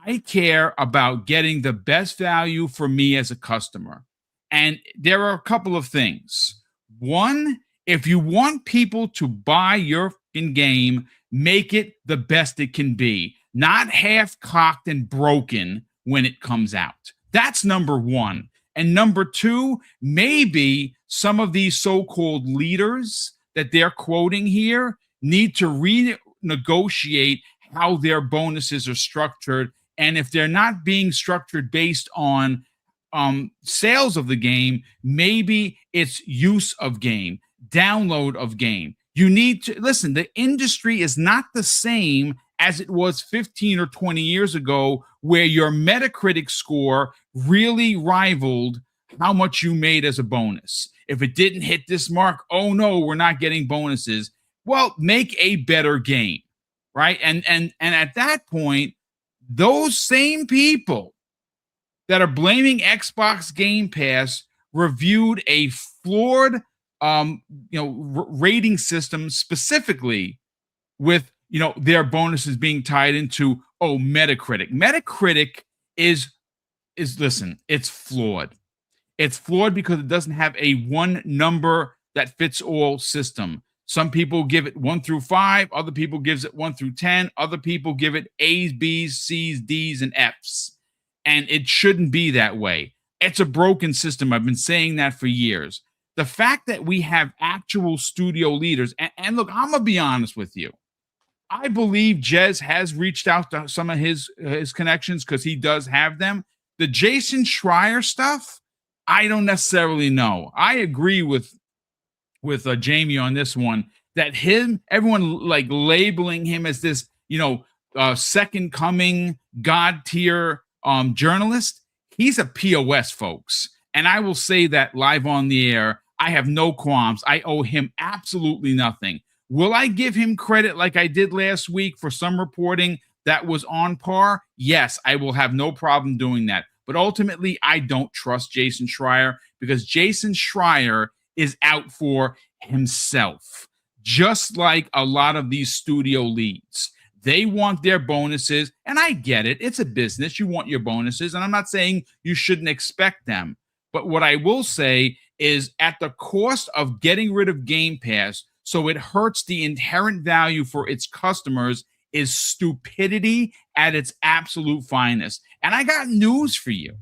I care about getting the best value for me as a customer. And there are a couple of things. One, if you want people to buy your game, make it the best it can be, not half-cocked and broken when it comes out. That's number one. And number two, maybe some of these so-called leaders that they're quoting here need to renegotiate how their bonuses are structured. And if they're not being structured based on sales of the game, maybe it's use of game, download of game. You need to listen, the industry is not the same as it was 15 or 20 years ago, where your Metacritic score really rivaled how much you made as a bonus. If it didn't hit this mark, oh no, we're not getting bonuses. Well, make a better game, right? And at that point, those same people that are blaming Xbox Game Pass reviewed a flawed rating system, specifically with their bonuses being tied into Metacritic. Metacritic is listen, it's flawed. It's flawed because it doesn't have a one number that fits all system. Some people give it 1 through 5, other people gives it 1 through 10, other people give it A's, B's, C's, D's, and F's. And it shouldn't be that way. It's a broken system. I've been saying that for years. The fact that we have actual studio leaders, and look, I'm gonna be honest with you. I believe Jez has reached out to some of his connections because he does have them. The Jason Schreier stuff, I don't necessarily know. I agree with Jamie on this one, that everyone like labeling him as this, second coming God tier journalist. He's a POS, folks. And I will say that live on the air. I have no qualms. I owe him absolutely nothing. Will I give him credit like I did last week for some reporting that was on par? Yes, I will have no problem doing that. But ultimately, I don't trust Jason Schreier because Jason Schreier is out for himself, just like a lot of these studio leads. They want their bonuses, and I get it. It's a business. You want your bonuses, and I'm not saying you shouldn't expect them. But what I will say is at the cost of getting rid of Game Pass, so it hurts the inherent value for its customers, is stupidity at its absolute finest. And I got news for you.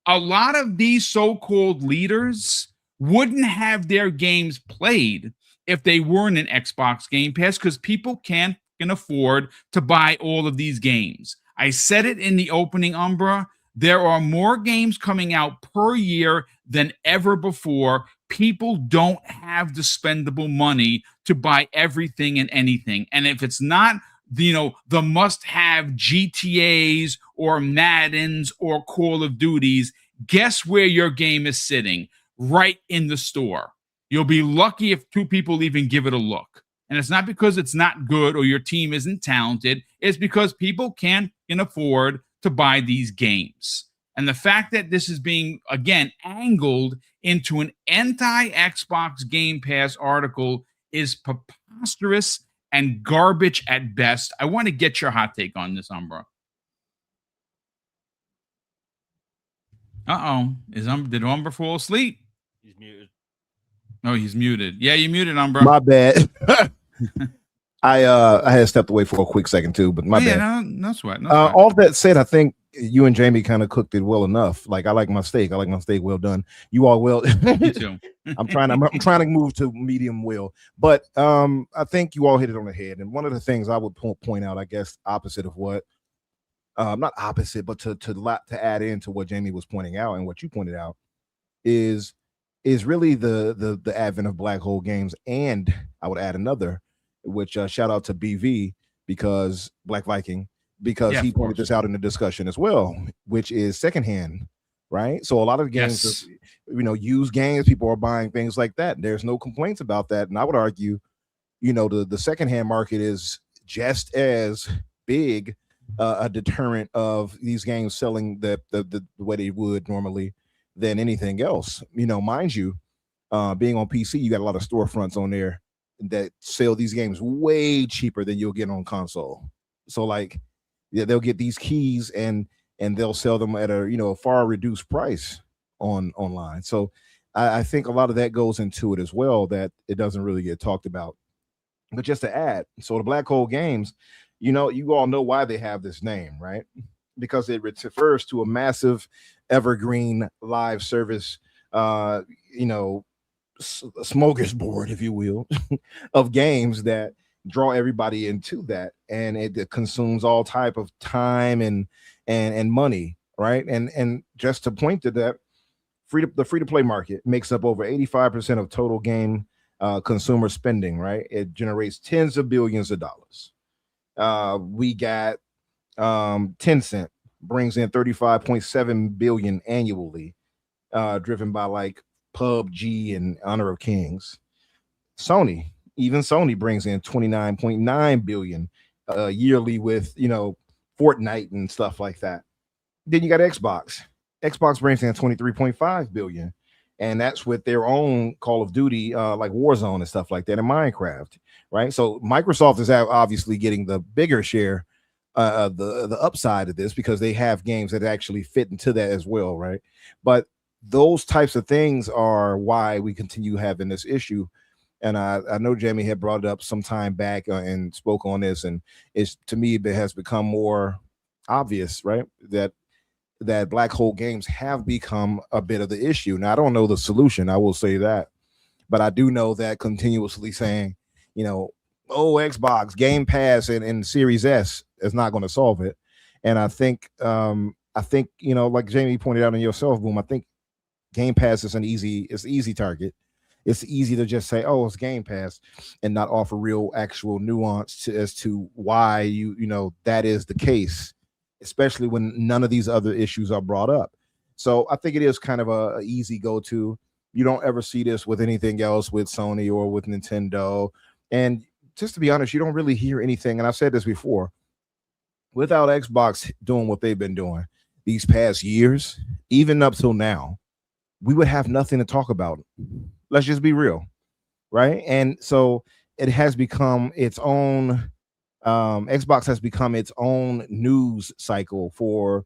A lot of these so-called leaders wouldn't have their games played if they weren't in Xbox Game Pass because people can afford to buy all of these games. I said it in the opening, Umbra. There are more games coming out per year than ever before. People don't have the spendable money to buy everything and anything. And if it's not, the must-have GTAs or Maddens or Call of Duties, guess where your game is sitting? Right in the store. You'll be lucky if 2 people even give it a look. And it's not because it's not good or your team isn't talented. It's because people can't afford to buy these games. And the fact that this is being, again, angled into an anti-Xbox Game Pass article is preposterous and garbage at best. I want to get your hot take on this, Umbra. Did Umbra fall asleep? He's muted. No, he's muted. Yeah, you muted, Umbra. My bad. I had stepped away for a quick second too, but my bad. No sweat. All that said, I think you and Jamie kind of cooked it well enough. Like I like my steak well done. You all well. Me too. I'm trying to move to medium well, but I think you all hit it on the head. And one of the things I would point out, I guess, opposite of what, not opposite, but to add into what Jamie was pointing out and what you pointed out is really the advent of black hole games. And I would add another, which shout out to BV because Black Viking, because he pointed this out in the discussion as well, which is secondhand, right? So a lot of games, used games, people are buying things like that. There's no complaints about that. And I would argue, the secondhand market is just as big a deterrent of these games selling the way they would normally than anything else. Mind you, being on PC, you got a lot of storefronts on there that sell these games way cheaper than you'll get on console. So they'll get these keys and they'll sell them at a far reduced price online. So I think a lot of that goes into it as well, that it doesn't really get talked about. But just to add, so the black hole games, you all know why they have this name, right? Because it refers to a massive evergreen live service, smorgasbord, if you will, of games that draw everybody into that, and it consumes all type of time and money, right? And just to point to that, the free to play market makes up over 85% of total game consumer spending, right? It generates tens of billions of dollars. We got Tencent brings in 35.7 billion annually, driven by like PUBG and Honor of Kings. Sony brings in 29.9 billion yearly with Fortnite and stuff like that. Then you got Xbox brings in 23.5 billion, and that's with their own Call of Duty like Warzone and stuff like that, and Minecraft, right? So Microsoft is obviously getting the bigger share the upside of this because they have games that actually fit into that as well, right? But those types of things are why we continue having this issue. And I know Jamie had brought it up some time back and spoke on this, and it's, to me, it has become more obvious, right? That black hole games have become a bit of the issue. Now, I don't know the solution, I will say that, but I do know that continuously saying, oh, Xbox Game Pass and Series S is not going to solve it. And I think, like Jamie pointed out in yourself, Boom, I think Game Pass is it's an easy target. It's easy to just say, oh, it's Game Pass, and not offer real actual nuance as to why that is the case, especially when none of these other issues are brought up. So I think it is kind of a easy go-to. You don't ever see this with anything else with Sony or with Nintendo. And just to be honest, you don't really hear anything. And I've said this before, without Xbox doing what they've been doing these past years, even up till now, we would have nothing to talk about. Let's just be real, right? And so it has become its own, Xbox has become its own news cycle for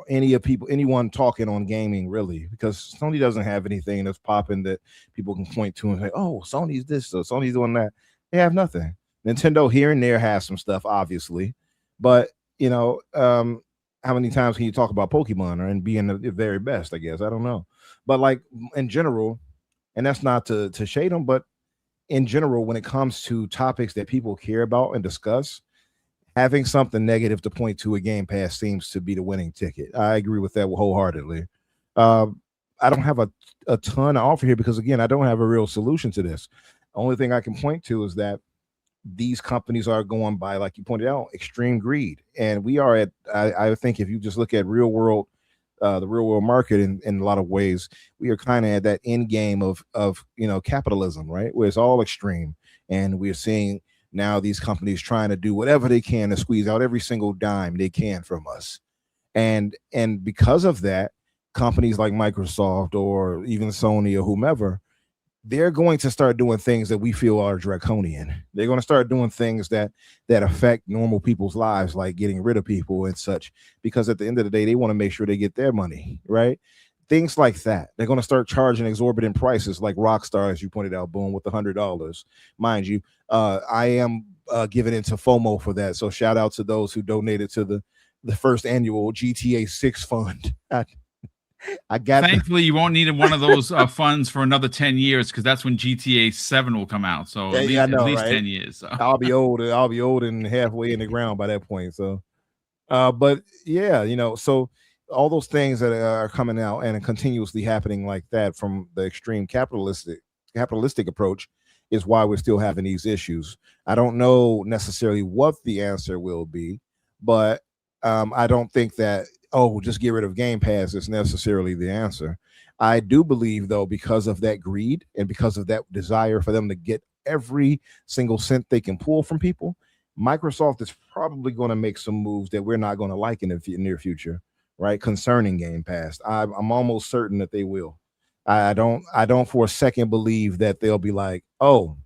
anyone talking on gaming, really, because Sony doesn't have anything that's popping that people can point to and say, oh, Sony's this or Sony's doing that. They have nothing. Nintendo here and there has some stuff, obviously, but how many times can you talk about Pokemon and being the very best? I guess I don't know, but like in general, and that's not to shade them, but in general, when it comes to topics that people care about and discuss, having something negative to point to a Game Pass seems to be the winning ticket. I agree with that wholeheartedly. I don't have a ton to offer here because, again, I don't have a real solution to this. Only thing I can point to is that these companies are going by, like you pointed out, extreme greed. And we are at, I think if you just look at the real world market in a lot of ways, we are kind of at that end game of capitalism, right? Where it's all extreme. And we're seeing now these companies trying to do whatever they can to squeeze out every single dime they can from us. And because of that, companies like Microsoft or even Sony or whomever, they're going to start doing things that we feel are draconian. They're going to start doing things that affect normal people's lives, like getting rid of people and such, because at the end of the day, they want to make sure they get their money, right? Things like that. They're going to start charging exorbitant prices, like Rockstar, as you pointed out, Boom, with $100. Mind you, I am giving into FOMO for that. So shout out to those who donated to the first annual GTA 6 fund. I got. Thankfully, you won't need one of those funds for another 10 years, because that's when GTA 7 will come out. So at least 10 years. So. I'll be old and halfway in the ground by that point. So, but yeah, so all those things that are coming out and continuously happening like that from the extreme capitalistic approach is why we're still having these issues. I don't know necessarily what the answer will be, but I don't think that, just get rid of Game Pass is necessarily the answer. I do believe, though, because of that greed and because of that desire for them to get every single cent they can pull from people, Microsoft is probably going to make some moves that we're not going to like in the near future, right? Concerning Game Pass, I'm almost certain that they will. I don't for a second believe that they'll be like, oh,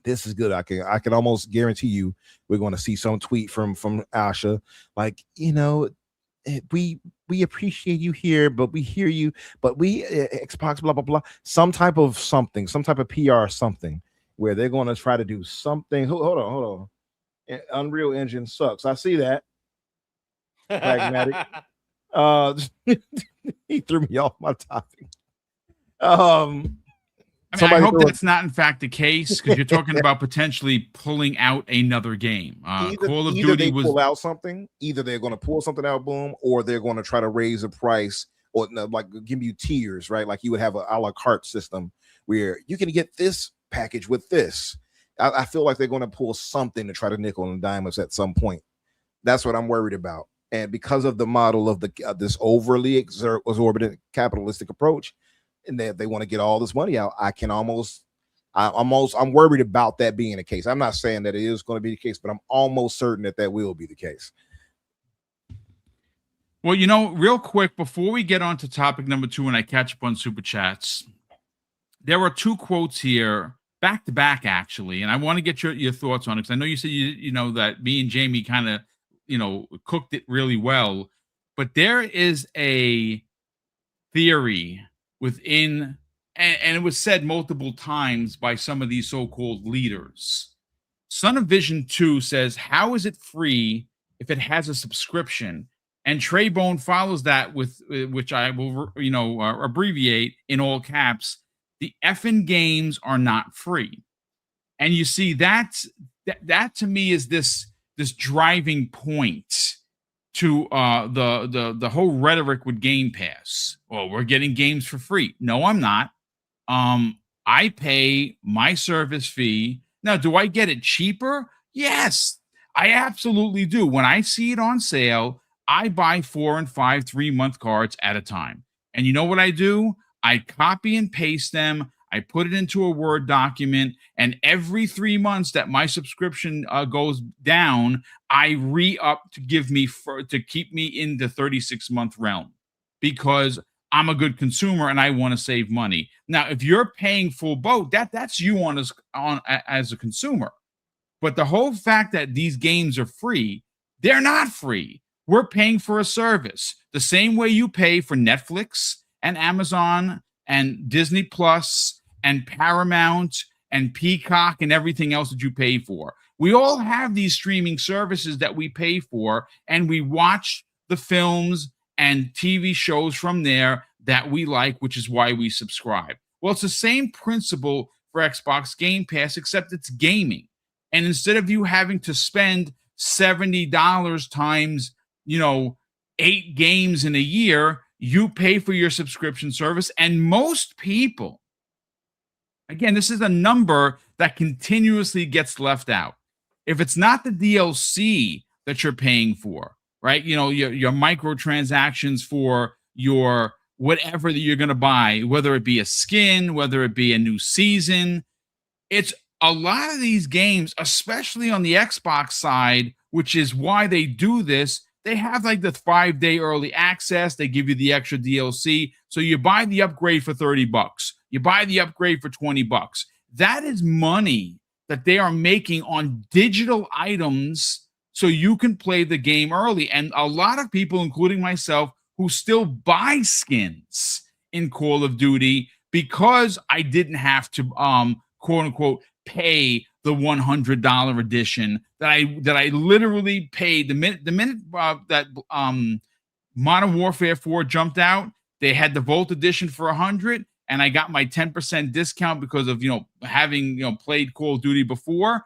this is good. I can almost guarantee you we're going to see some tweet from Asha, like, we appreciate you here, but we hear you, but we Xbox blah blah blah, some type of PR something, where they're going to try to do something. Hold on. Unreal Engine sucks. I see that. Pragmatic. He threw me off my topic. I hope that's not in fact the case, because you're talking about potentially pulling out another game. Call of Duty pull out something. Either they're going to pull something out, Boom, or they're going to try to raise the price, or like give you tiers, right? Like you would have a la carte system where you can get this package with this. I feel like they're going to pull something to try to nickel and dime us at some point. That's what I'm worried about. And because of the model of this overly exorbitant capitalistic approach, and they want to get all this money out, I'm worried about that being the case. I'm not saying that it is going to be the case, but I'm almost certain that will be the case. Well, real quick, before we get on to topic number 2 and I catch up on Super Chats, there are 2 quotes here, back to back, actually, and I want to get your thoughts on it, because I know you said that me and Jamie kind of cooked it really well, but there is a theory within, and it was said multiple times by some of these so-called leaders. Son of Vision 2 says, how is it free if it has a subscription? And Trey Bone follows that with, which I will, abbreviate in all caps, the effing games are not free. And you see, that to me is this driving point to the whole rhetoric with Game Pass. Oh, we're getting games for free. No, I'm not. I pay my service fee. Now, do I get it cheaper? Yes, I absolutely do. When I see it on sale, I buy 4 and 5 3-month cards at a time. And you know what I do? I copy and paste them. I put it into a Word document, and every 3 months that my subscription goes down, I re-up to keep me in the 36-month realm, because I'm a good consumer and I want to save money. Now, if you're paying full boat, that's you as a consumer. But the whole fact that these games are free, they're not free. We're paying for a service the same way you pay for Netflix and Amazon and Disney Plus and Paramount and Peacock and everything else that you pay for. We all have these streaming services that we pay for, and we watch the films and TV shows from there that we like, which is why we subscribe. Well, it's the same principle for Xbox Game Pass, except it's gaming. And instead of you having to spend $70 times, 8 games in a year, you pay for your subscription service. And most people, again, this is a number that continuously gets left out. If it's not the DLC that you're paying for, right? Your microtransactions for your whatever that you're going to buy, whether it be a skin, whether it be a new season. It's a lot of these games, especially on the Xbox side, which is why they do this. They have like the 5-day early access. They give you the extra DLC. So you buy the upgrade for $30. You buy the upgrade for $20. That is money that they are making on digital items so you can play the game early. And a lot of people, including myself, who still buy skins in Call of Duty because I didn't have to, quote unquote, pay the $100 edition that I literally paid the minute that Modern Warfare 4 jumped out. They had the Volt edition for $100, and I got my 10% discount because of having played Call of Duty before.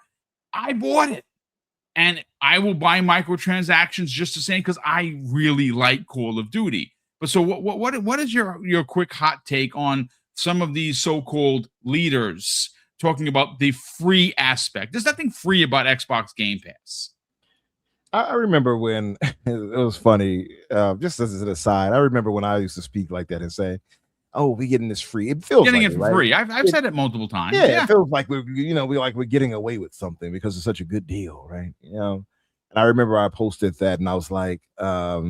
I bought it, and I will buy microtransactions just the same because I really like Call of Duty. But so what is your quick hot take on some of these so-called leaders talking about the free aspect? There's nothing free about Xbox Game Pass. I remember when it was funny, just as an aside, I remember when I used to speak like that and say, oh, we're getting this free. It feels getting like it for free. I've said it multiple times. Yeah, it feels like we're getting away with something because it's such a good deal, right? And I remember I posted that and I was like, I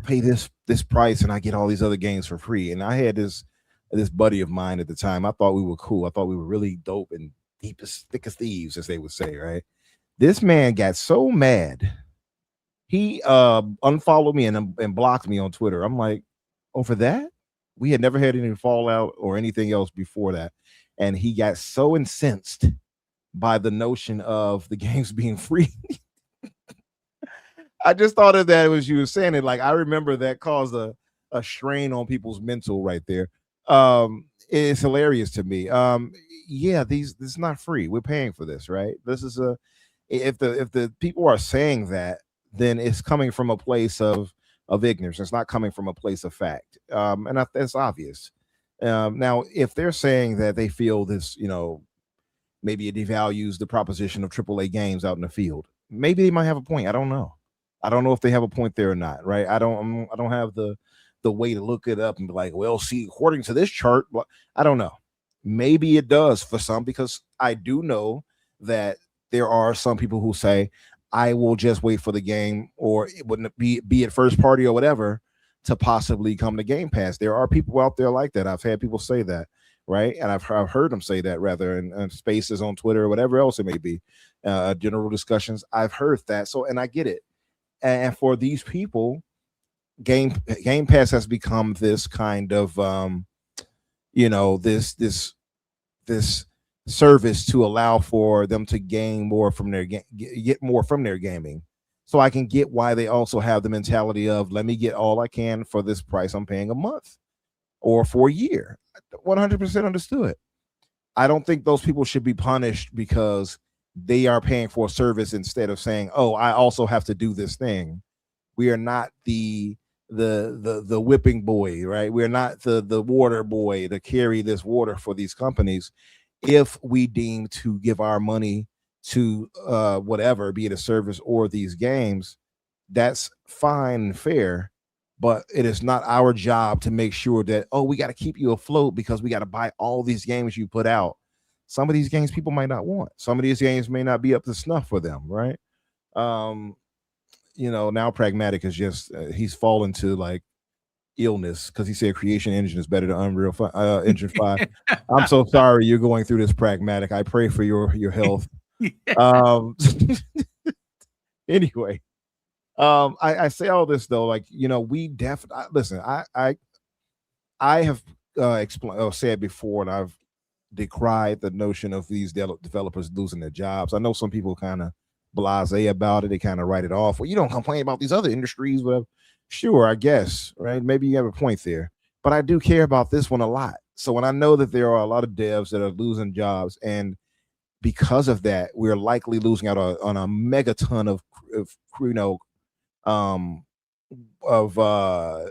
pay this price and I get all these other games for free. And I had this buddy of mine at the time. I thought we were cool. I thought we were really dope and deep as thick as thieves, as they would say, right? This man got so mad. He unfollowed me and blocked me on Twitter. I'm like, over that? We had never had any fallout or anything else before that. And he got so incensed by the notion of the games being free. I just thought of that as you were saying it. Like, I remember that caused a strain on people's mental right there. It's hilarious to me. This is not free. We're paying for this, right? This is if the people are saying that, then it's coming from a place of ignorance. It's not coming from a place of fact. And that's obvious. Now, if they're saying that they feel this, maybe it devalues the proposition of AAA games out in the field, maybe they might have a point. I don't know. I don't know if they have a point there or not, right? I don't have the way to look it up and be like, well, see, according to this chart, I don't know. Maybe it does for some, because I do know that there are some people who say, I will just wait for the game, or it wouldn't be it first party or whatever, to possibly come to Game Pass. There are people out there like that. I've had people say that, right? And I've heard them say that rather in spaces on Twitter or whatever else it may be, general discussions. I've heard that. So, and I get it. And for these people, Game Pass has become this kind of this service to allow for them to gain more from their get more from their gaming. So I can get why they also have the mentality of, let me get all I can for this price I'm paying a month or for a year. 100% understood. I don't think those people should be punished because they are paying for a service instead of saying, oh, I also have to do this thing. We are not the whipping boy, right? We're not the water boy to carry this water for these companies. If we deem to give our money to whatever, be it a service or these games, that's fine and fair, but it is not our job to make sure that, oh, we got to keep you afloat because we got to buy all these games you put out. Some of these games people might not want. Some of these games may not be up to snuff for them, right? Now Pragmatic is just he's fallen to like illness because he said Creation Engine is better than Unreal Engine 5. I'm so sorry you're going through this, Pragmatic. I pray for your health. Anyway, I say all this though, like, we definitely listen. I have said before, and I've decried the notion of these developers losing their jobs. I know some people kind of blasé about it. They kind of write it off. Well, you don't complain about these other industries, but sure, I guess, right? Maybe you have a point there, but I do care about this one a lot. So when I know that there are a lot of devs that are losing jobs, and because of that, we're likely losing out on a megaton of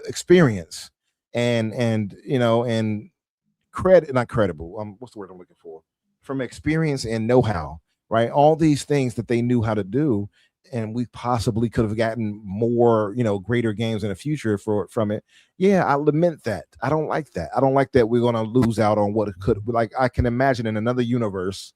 experience and credit, not credible. What's the word I'm looking for? From experience and know-how, right? All these things that they knew how to do, and we possibly could have gotten more, greater games in the future from it. Yeah, I lament that. I don't like that. I don't like that we're going to lose out on what it could. Like, I can imagine in another universe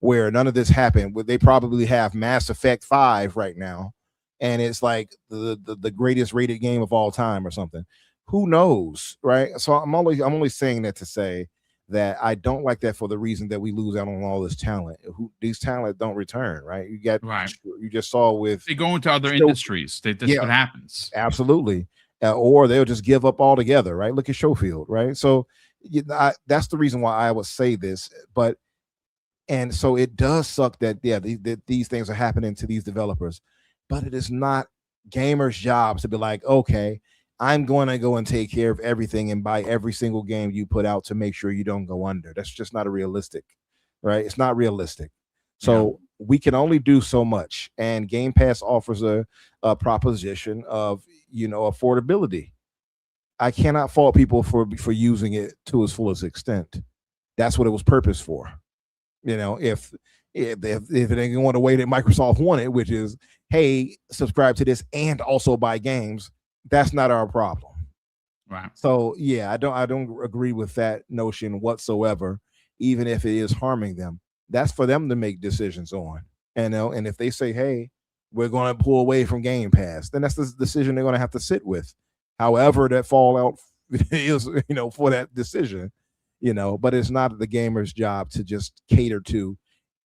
where none of this happened, where they probably have Mass Effect 5 right now, and it's like the greatest rated game of all time or something. Who knows, right? So I'm only saying that to say that I don't like that for the reason that we lose out on all this talent. These talent don't return, right? You just saw with they go into other industries. That's what happens. Absolutely. Or they'll just give up altogether, right? Look at Schofield, right? So that's the reason why I would say this. And so it does suck that these things are happening to these developers, but it is not gamers' jobs to be like, okay, I'm going to go and take care of everything and buy every single game you put out to make sure you don't go under. That's just not realistic, right? It's not realistic. So we can only do so much. And Game Pass offers a proposition of, affordability. I cannot fault people for using it to its fullest extent. That's what it was purposed for. If it ain't going the way that Microsoft wanted, which is, hey, subscribe to this and also buy games, that's not our problem. Right. So yeah, I don't agree with that notion whatsoever, even if it is harming them. That's for them to make decisions on. And if they say, hey, we're going to pull away from Game Pass, then that's the decision they're going to have to sit with. However that fallout is, for that decision, but it's not the gamer's job to just cater to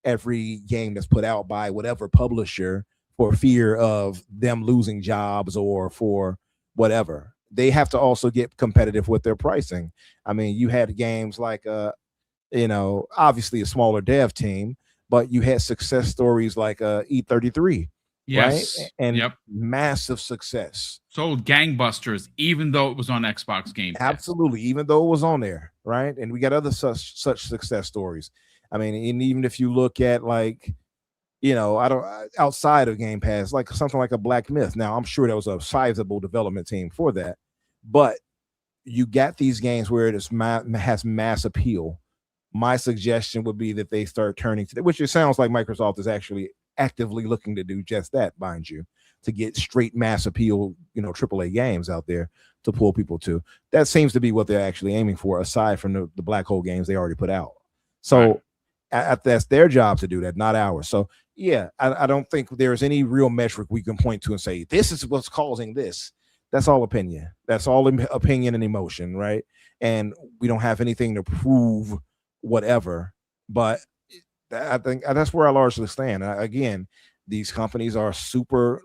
every game that's put out by whatever publisher for fear of them losing jobs or for whatever. They have to also get competitive with their pricing. I mean, you had games like obviously a smaller dev team, but you had success stories like E33. Yes. Right? And massive success. Sold gangbusters, even though it was on Xbox Game Pass. Absolutely, even though it was on there, right? And we got other such success stories. I mean, and even if you look at like, outside of Game Pass, like something like a Black Myth. Now, I'm sure there was a sizable development team for that, but you got these games where it has mass appeal. My suggestion would be that they start turning to that, which it sounds like Microsoft is actually actively looking to do just that, mind you, to get straight mass appeal, AAA games out there to pull people to. That seems to be what they're actually aiming for, aside from the black hole games they already put out. So that's their job to do that, not ours. So yeah, I don't think there's any real metric we can point to and say, this is what's causing this. That's all opinion. That's all opinion and emotion, right? And we don't have anything to prove whatever, but I think that's where I largely stand. Again, These companies are super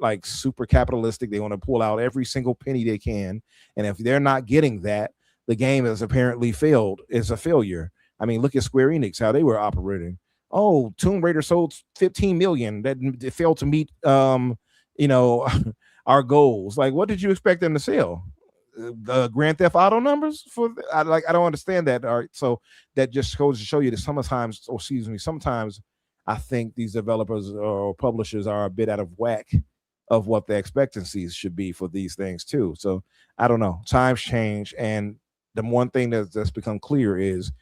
capitalistic. They want to pull out every single penny they can. And if they're not getting that, the game is apparently failed. It's a failure. I mean, look at Square Enix, how they were operating. Oh, Tomb Raider sold 15 million. That it failed to meet, our goals. Like, what did you expect them to sell? The Grand Theft Auto numbers I don't understand that. All right, so that just goes to show you that sometimes I think these developers or publishers are a bit out of whack of what the expectancies should be for these things too. So I don't know. Times change, and the one thing that's become clear is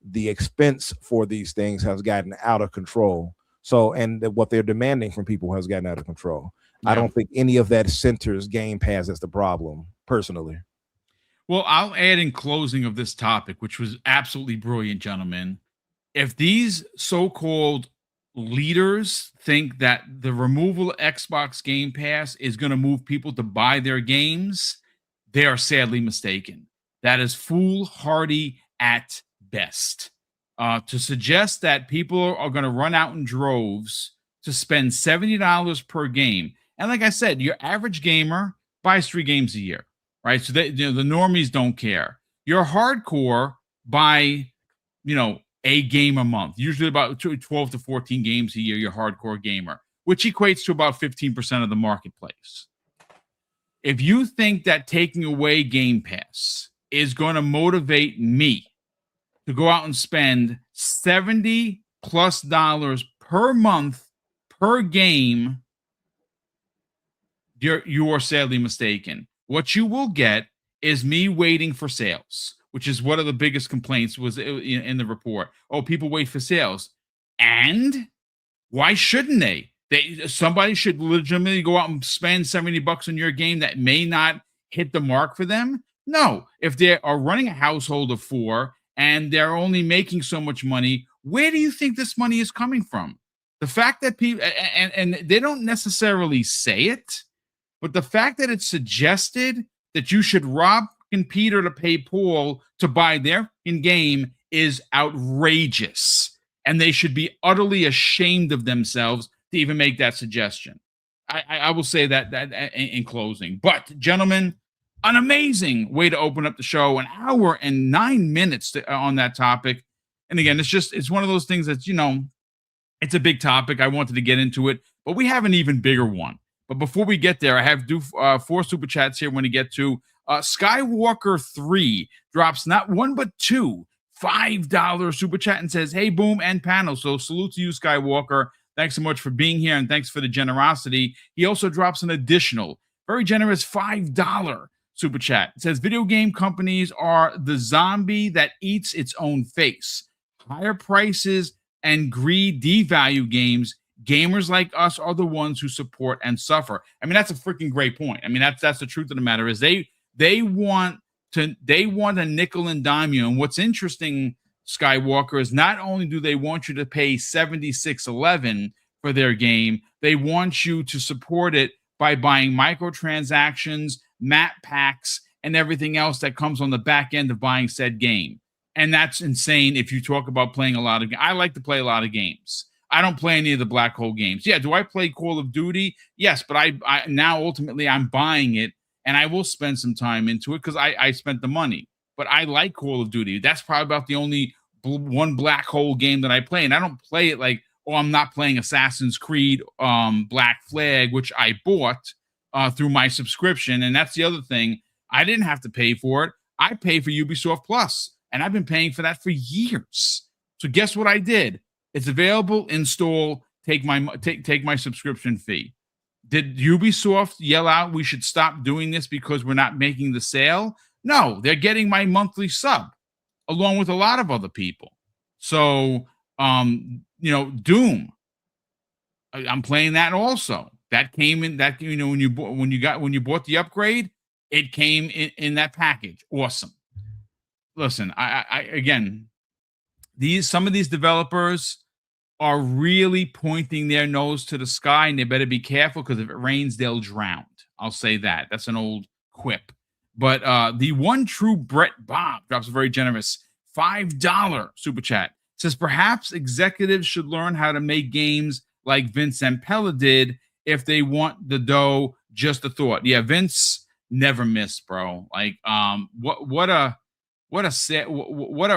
the expense for these things has gotten out of control. So, and what they're demanding from people has gotten out of control. Yeah. I don't think any of that centers Game Pass as the problem, personally. Well, I'll add in closing of this topic, which was absolutely brilliant, gentlemen. If these so-called leaders think that the removal of Xbox Game Pass is going to move people to buy their games, they are sadly mistaken. That is foolhardy at best. To suggest that people are going to run out in droves to spend $70 per game. And like I said, your average gamer buys 3 games a year, right? So the normies don't care. Your hardcore buy, a game a month, usually about 12 to 14 games a year, your hardcore gamer, which equates to about 15% of the marketplace. If you think that taking away Game Pass is going to motivate me to go out and spend $70+ per month per game, you are sadly mistaken. What you will get is me waiting for sales, which is one of the biggest complaints was in the report. Oh, people wait for sales. And why shouldn't they? Somebody should legitimately go out and spend $70 on your game that may not hit the mark for them. No, if they are running a household of 4 and they're only making so much money, where do you think this money is coming from? The fact that people, and they don't necessarily say it, but the fact that it's suggested that you should rob Peter to pay Paul to buy their game is outrageous. And they should be utterly ashamed of themselves to even make that suggestion. I will say that in closing. But, gentlemen, an amazing way to open up the show, 1 hour and 9 minutes on that topic. And again, it's one of those things that's, it's a big topic. I wanted to get into it, but we have an even bigger one. But before we get there, I have 4 super chats here. When we get to Skywalker 3 drops not 1 but 2 $5 super chat and says, "Hey, Boom and panel." So salute to you, Skywalker. Thanks so much for being here and thanks for the generosity. He also drops an additional, very generous $5 super chat. It says, "Video game companies are the zombie that eats its own face. Higher prices and greed devalue games. Gamers like us are the ones who support and suffer." I mean, that's a freaking great point. I mean, that's the truth of the matter is they want a nickel and dime you. And what's interesting, Skywalker, is not only do they want you to pay $76.11 for their game, they want you to support it by buying microtransactions, map packs, and everything else that comes on the back end of buying said game. And that's insane if you talk about playing a lot of games. I like to play a lot of games. I don't play any of the black hole games. Yeah, do I play Call of Duty? Yes, but I now ultimately I'm buying it, and I will spend some time into it because I spent the money. But I like Call of Duty. That's probably about the only one black hole game that I play, and I don't play it like, oh, I'm not playing Assassin's Creed Black Flag, which I bought through my subscription. And that's the other thing. I didn't have to pay for it. I pay for Ubisoft Plus, and I've been paying for that for years. So guess what I did? It's available, install, take my subscription fee. Did Ubisoft yell out we should stop doing this because we're not making the sale? No, they're getting my monthly sub along with a lot of other people. So, Doom, I'm playing that also. That came in that, when you bought the upgrade, it came in that package. Awesome. Listen, I again, some of these developers are really pointing their nose to the sky, and they better be careful because if it rains, they'll drown. I'll say that. That's an old quip. But the one true Brett Bob drops a very generous $5 super chat. Says, perhaps executives should learn how to make games like Vince Zampella did if they want the dough, just a thought. Yeah, Vince never missed, bro. Like, what a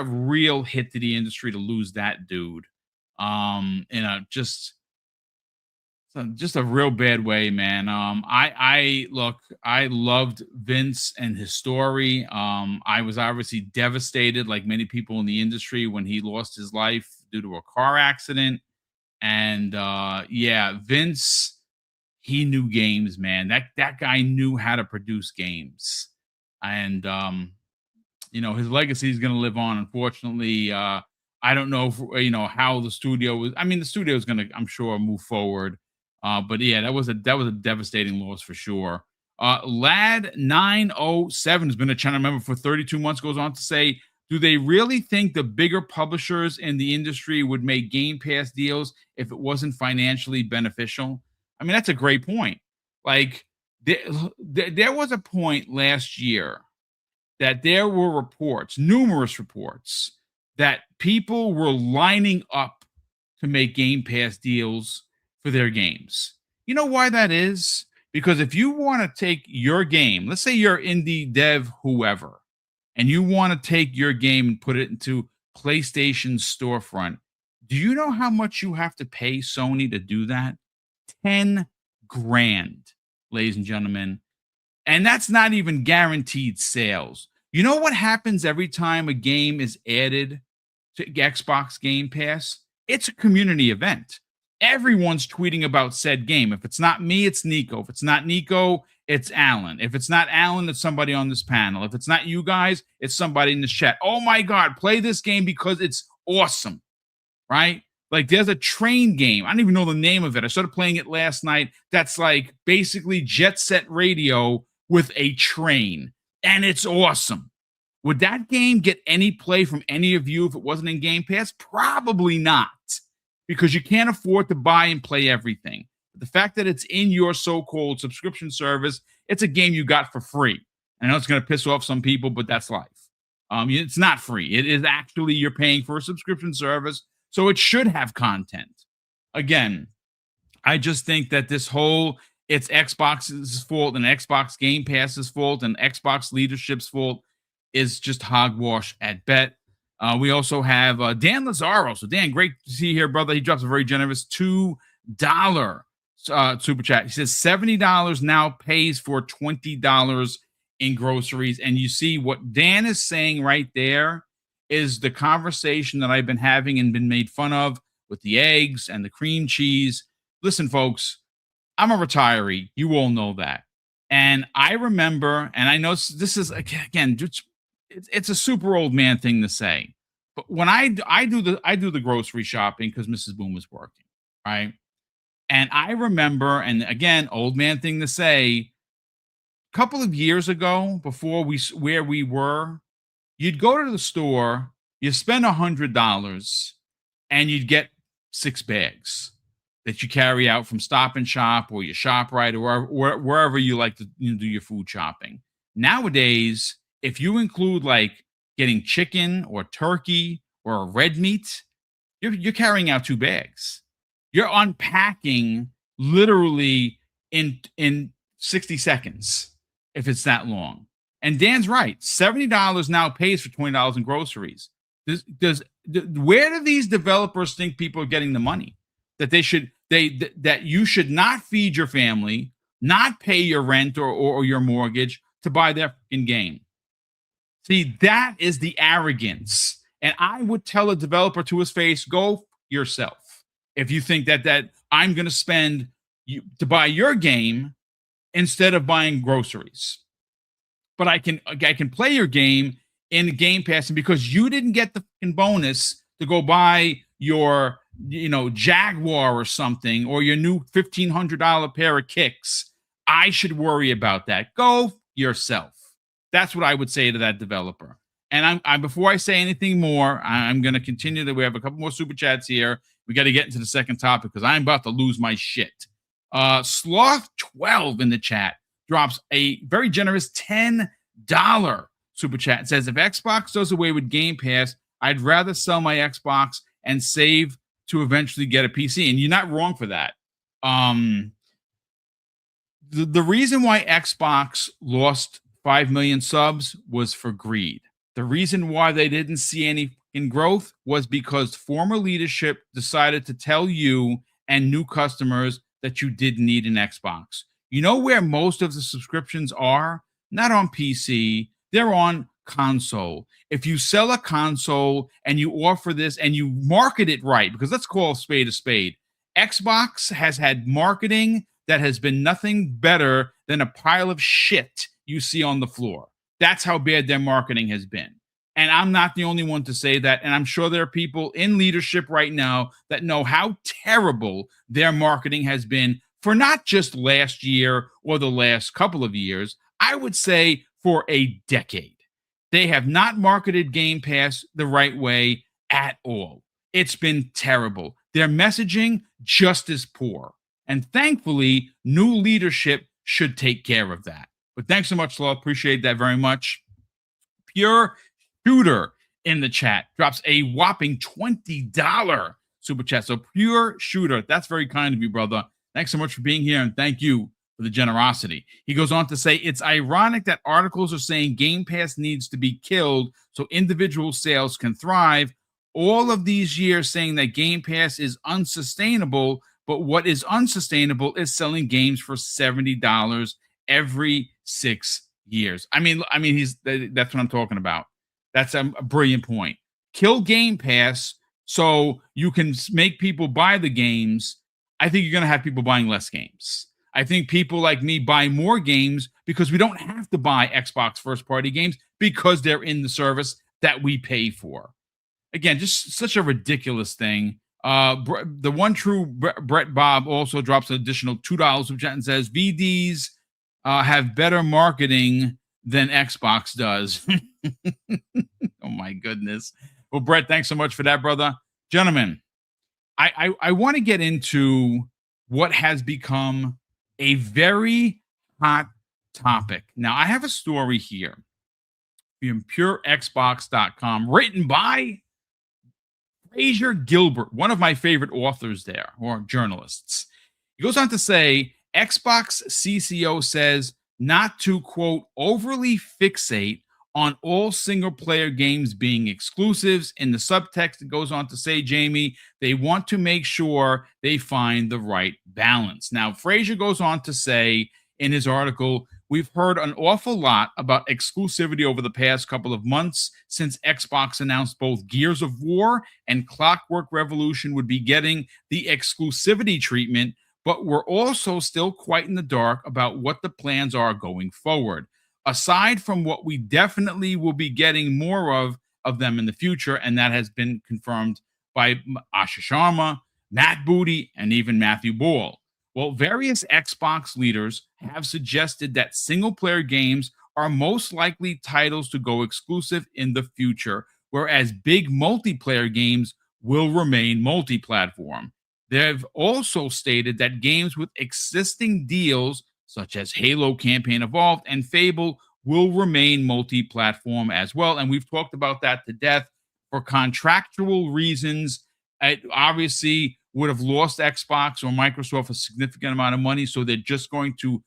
real hit to the industry to lose that dude. Just a real bad way, man. I loved Vince and his story. I was obviously devastated, like many people in the industry, when he lost his life due to a car accident. And yeah, Vince, he knew games, man. That guy knew how to produce games. And his legacy is going to live on. Unfortunately, I don't know if, how the studio was. I mean, the studio is going to, I'm sure, move forward. But yeah, that was a devastating loss for sure. Lad 907 has been a channel member for 32 months. Goes on to say, do they really think the bigger publishers in the industry would make Game Pass deals if it wasn't financially beneficial? I mean, that's a great point. Like, there was a point last year that there were reports, numerous reports, that people were lining up to make Game Pass deals for their games. You know why that is? Because if you want to take your game, let's say you're indie dev, whoever, and you want to take your game and put it into PlayStation's storefront, do you know how much you have to pay Sony to do that? 10 grand, ladies and gentlemen. And that's not even guaranteed sales. You know what happens every time a game is added to Xbox Game Pass? It's a community event. Everyone's tweeting about said game. If it's not me, it's Nico. If it's not Nico, it's Alan. If it's not Alan, it's somebody on this panel. If it's not you guys, it's somebody in the chat. Oh my God, play this game because it's awesome, right? Like, there's a train game. I don't even know the name of it. I started playing it last night. That's like basically Jet Set Radio with a train, and it's awesome. Would that game get any play from any of you if it wasn't in Game Pass? Probably not, because you can't afford to buy and play everything. But the fact that it's in your so-called subscription service, it's a game you got for free. I know it's going to piss off some people, but that's life. It's not free. It is actually, you're paying for a subscription service, so it should have content. Again, I just think that this whole, it's Xbox's fault and Xbox Game Pass's fault and Xbox leadership's fault is just hogwash at best. We also have Dan Lazaro. So Dan, great to see you here, brother. He drops a very generous $2 super chat. He says $70 now pays for $20 in groceries. And you see what Dan is saying right there is the conversation that I've been having and been made fun of with the eggs and the cream cheese. Listen, folks, I'm a retiree. You all know that. And I remember, and I know this is, again, it's a super old man thing to say, but when I do the grocery shopping because Mrs. Boom is working, right? And I remember, and again, old man thing to say, a couple of years ago, before where we were, you'd go to the store, you spend $100, and you'd get 6 bags that you carry out from Stop and Shop or your ShopRite or wherever you like to do your food shopping. Nowadays, if you include like getting chicken or turkey or a red meat, you're carrying out 2 bags. You're unpacking literally in 60 seconds if it's that long. And Dan's right. $70 now pays for $20 in groceries. Where do these developers think people are getting the money? That that you should not feed your family, not pay your rent or your mortgage to buy their fucking game. See, that is the arrogance. And I would tell a developer to his face, go yourself. If you think that I'm going to spend to buy your game instead of buying groceries. But I can play your game in Game Pass, and because you didn't get the fucking bonus to go buy your, Jaguar or something, or your new $1,500 pair of kicks, I should worry about that. Go yourself. That's what I would say to that developer. And I'm before I say anything more, I'm going to continue. We have a couple more super chats here. We got to get into the second topic because I'm about to lose my shit. Sloth12 in the chat drops a very generous $10 super chat. It says, if Xbox does away with Game Pass, I'd rather sell my Xbox and save to eventually get a PC, and you're not wrong for that. The reason why Xbox lost 5 million subs was for greed. The reason why they didn't see any in growth was because former leadership decided to tell you and new customers that you didn't need an Xbox. You know where most of the subscriptions are? Not on PC, they're on console. If you sell a console and you offer this and you market it right, because let's call a spade, Xbox has had marketing that has been nothing better than a pile of shit you see on the floor. That's how bad their marketing has been. And I'm not the only one to say that. And I'm sure there are people in leadership right now that know how terrible their marketing has been for not just last year or the last couple of years. I would say for a decade. They have not marketed Game Pass the right way at all. It's been terrible. Their messaging just as poor. And thankfully, new leadership should take care of that. But thanks so much, Law. Appreciate that very much. Pure Shooter in the chat drops a whopping $20 super chat. So Pure Shooter, that's very kind of you, brother. Thanks so much for being here, and thank you for the generosity. He goes on to say, it's ironic that articles are saying Game Pass needs to be killed so individual sales can thrive. All of these years saying that Game Pass is unsustainable, but what is unsustainable is selling games for $70 every 6 years. I mean, that's what I'm talking about. That's a brilliant point. Kill Game Pass so you can make people buy the games. I think you're going to have people buying less games. I think people like me buy more games because we don't have to buy Xbox first-party games because they're in the service that we pay for. Again, just such a ridiculous thing. The one true Brett Bob also drops an additional $2 and says, VDs have better marketing than Xbox does. Oh, my goodness. Well, Brett, thanks so much for that, brother. Gentlemen, I want to get into what has become a very hot topic. Now, I have a story here from purexbox.com written by Fraser Gilbert, one of my favorite authors there, or journalists. He goes on to say, Xbox CCO says not to, quote, overly fixate on all single-player games being exclusives. In the subtext, it goes on to say, Jamie, they want to make sure they find the right balance. Now, Fraser goes on to say in his article, we've heard an awful lot about exclusivity over the past couple of months since Xbox announced both Gears of War and Clockwork Revolution would be getting the exclusivity treatment, but we're also still quite in the dark about what the plans are going forward. Aside from what we definitely will be getting more of them in the future, and that has been confirmed by Asha Sharma, Matt Booty, and even Mathew Ball. Well, various Xbox leaders have suggested that single-player games are most likely titles to go exclusive in the future, whereas big multiplayer games will remain multi-platform. They've also stated that games with existing deals, such as Halo Campaign Evolved and Fable, will remain multi-platform as well. And we've talked about that to death. For contractual reasons, it obviously would have lost Xbox or Microsoft a significant amount of money, so they're just going to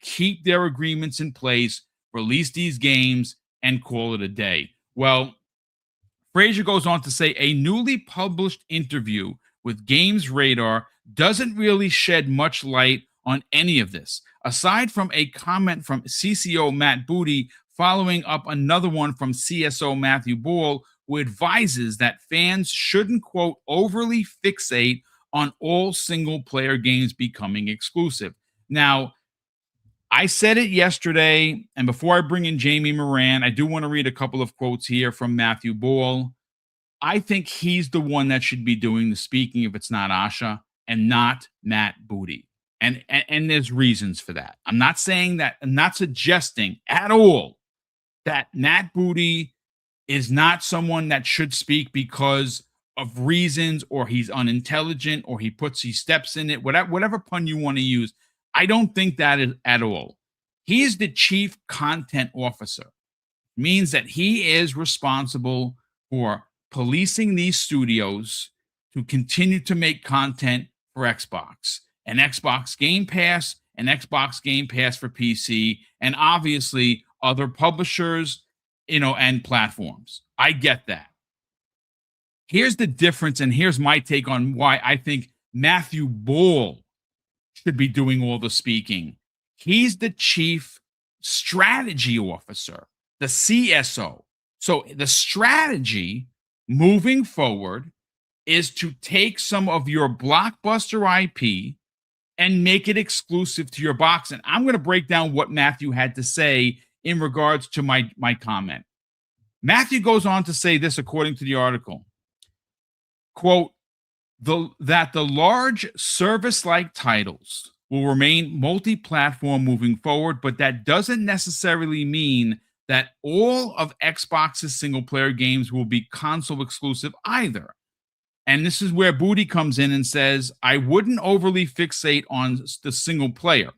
keep their agreements in place, release these games, and call it a day. Well, Fraser goes on to say a newly published interview with Games Radar doesn't really shed much light on any of this, aside from a comment from CCO Matt Booty following up another one from CSO Mathew Ball, who advises that fans shouldn't, quote, overly fixate on all single-player games becoming exclusive. Now, I said it yesterday, and before I bring in Jamie Moran, I do want to read a couple of quotes here from Mathew Ball. I think he's the one that should be doing the speaking if it's not Asha and not Matt Booty. And there's reasons for that. I'm not saying that, I'm not suggesting at all that Matt Booty is not someone that should speak because of reasons, or he's unintelligent, or he steps in it, whatever pun you want to use. I don't think that is at all. He is the chief content officer. It means that he is responsible for policing these studios to continue to make content for Xbox, and Xbox Game Pass, and Xbox Game Pass for PC, and obviously other publishers, and platforms. I get that. Here's the difference, and here's my take on why I think Mathew Ball should be doing all the speaking. He's the chief strategy officer, the CSO. So the strategy moving forward is to take some of your blockbuster IP and make it exclusive to your box. And I'm going to break down what Mathew had to say in regards to my comment. Mathew goes on to say this, according to the article, quote, that the large service-like titles will remain multi-platform moving forward, but that doesn't necessarily mean that all of Xbox's single-player games will be console exclusive either. And this is where Booty comes in and says, I wouldn't overly fixate on the single player.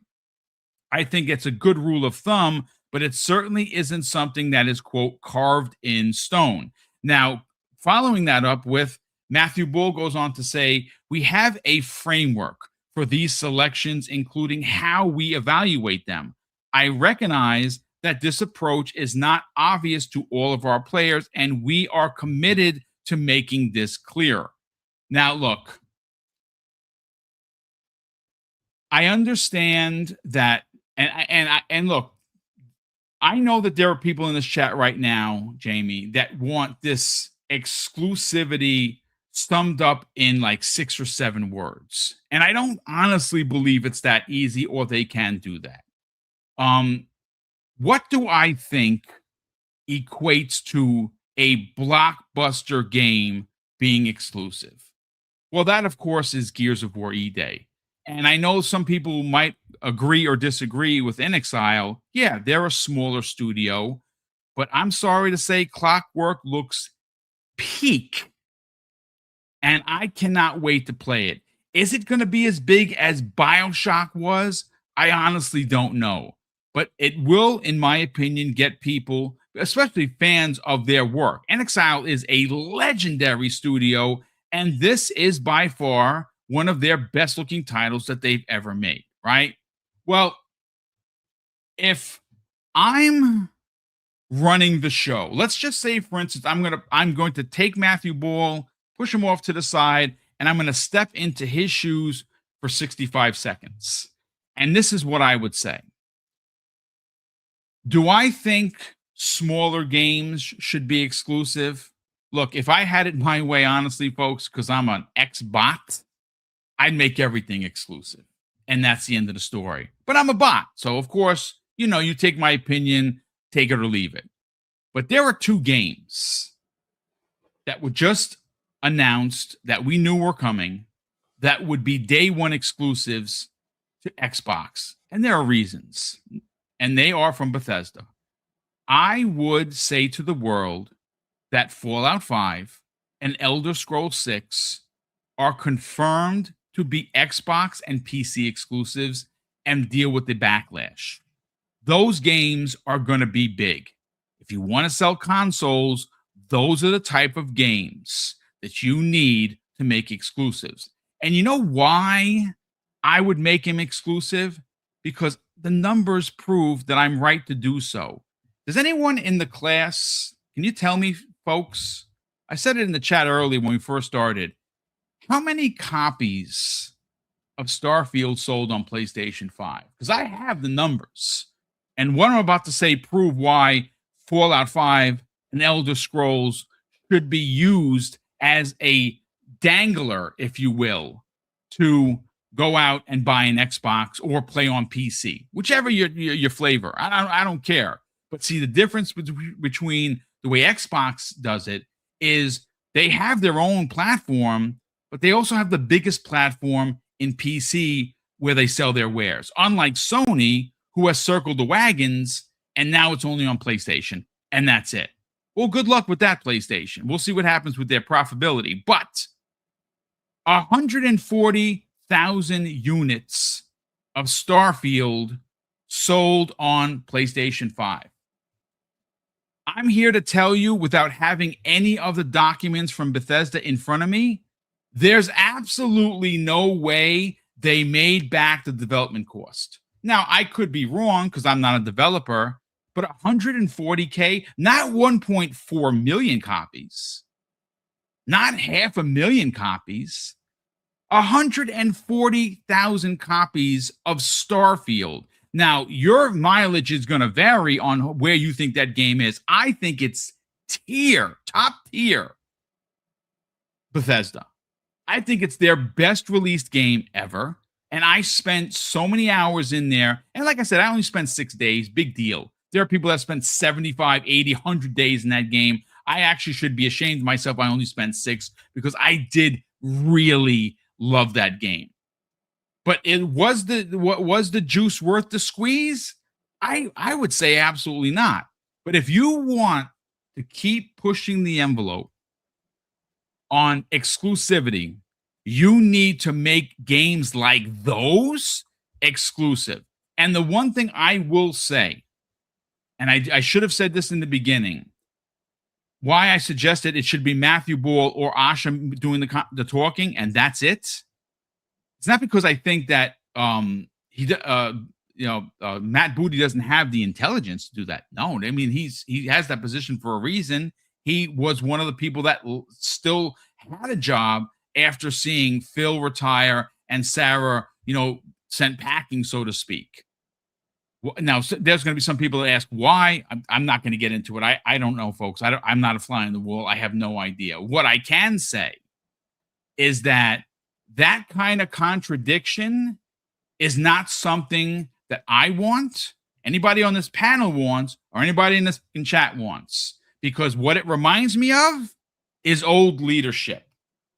I think it's a good rule of thumb, but it certainly isn't something that is, quote, carved in stone. Now, following that up with, Mathew Bull goes on to say, we have a framework for these selections, including how we evaluate them. I recognize that this approach is not obvious to all of our players, and we are committed to making this clear. Now, look, I understand that, and look, I know that there are people in this chat right now, Jamie, that want this exclusivity summed up in like 6 or 7 words. And I don't honestly believe it's that easy, or they can do that. What do I think equates to a blockbuster game being exclusive? Well, that, of course, is Gears of War E-Day. And I know some people might agree or disagree with inXile. Yeah, they're a smaller studio, but I'm sorry to say Clockwork looks peak. And I cannot wait to play it. Is it going to be as big as BioShock was? I honestly don't know. But it will, in my opinion, get people, especially fans of their work. inXile is a legendary studio, and this is by far one of their best-looking titles that they've ever made, right? Well, if I'm running the show, let's just say, for instance, I'm going to take Mathew Ball, push him off to the side, and I'm going to step into his shoes for 65 seconds. And this is what I would say. Do I think smaller games should be exclusive? Look, if I had it my way, honestly, folks, because I'm an Xbot, I'd make everything exclusive. And that's the end of the story. But I'm a bot. So, of course, you take my opinion, take it or leave it. But there are 2 games that were just announced that we knew were coming that would be day one exclusives to Xbox. And there are reasons. And they are from Bethesda. I would say to the world that Fallout 5 and Elder Scrolls 6 are confirmed to be Xbox and PC exclusives and deal with the backlash. Those games are going to be big. If you want to sell consoles, those are the type of games that you need to make exclusives. And you know why I would make him exclusive? Because the numbers prove that I'm right to do so. Does anyone in the class, can you tell me, folks? I said it in the chat earlier when we first started. How many copies of Starfield sold on PlayStation 5? Because I have the numbers. And what I'm about to say prove why Fallout 5 and Elder Scrolls should be used as a dangler, if you will, to go out and buy an Xbox or play on PC, whichever your flavor. I don't care. But see, the difference between the way Xbox does it is they have their own platform, but they also have the biggest platform in PC where they sell their wares. Unlike Sony, who has circled the wagons, and now it's only on PlayStation, and that's it. Well, good luck with that, PlayStation. We'll see what happens with their profitability. But 140,000 units of Starfield sold on PlayStation 5. I'm here to tell you, without having any of the documents from Bethesda in front of me, There's absolutely no way they made back the development cost. Now, I could be wrong because I'm not a developer, but 140K, not 1.4 million copies, not 500,000 copies, 140,000 copies of Starfield. Now, your mileage is going to vary on where you think that game is. I think it's top tier Bethesda. I think it's their best released game ever. And I spent so many hours in there. And like I said, I only spent 6 days. Big deal. There are people that spent 75, 80, 100 days in that game. I actually should be ashamed of myself. I only spent 6 because I did really love that game. But was the juice worth the squeeze? I would say absolutely not. But if you want to keep pushing the envelope on exclusivity, you need to make games like those exclusive. And the one thing I will say, and I should have said this in the beginning, why I suggested it should be Mathew Ball or Asha doing the talking, and that's it. It's not because I think that Matt Booty doesn't have the intelligence to do that. No, I mean he has that position for a reason. He was one of the people that still had a job after seeing Phil retire and Sarah, sent packing, so to speak. Now, there's going to be some people that ask why. I'm not going to get into it. I don't know, folks. I'm not a fly on the wall. I have no idea. What I can say is that kind of contradiction is not something that I want, anybody on this panel wants, or anybody in this chat wants. Because what it reminds me of is old leadership.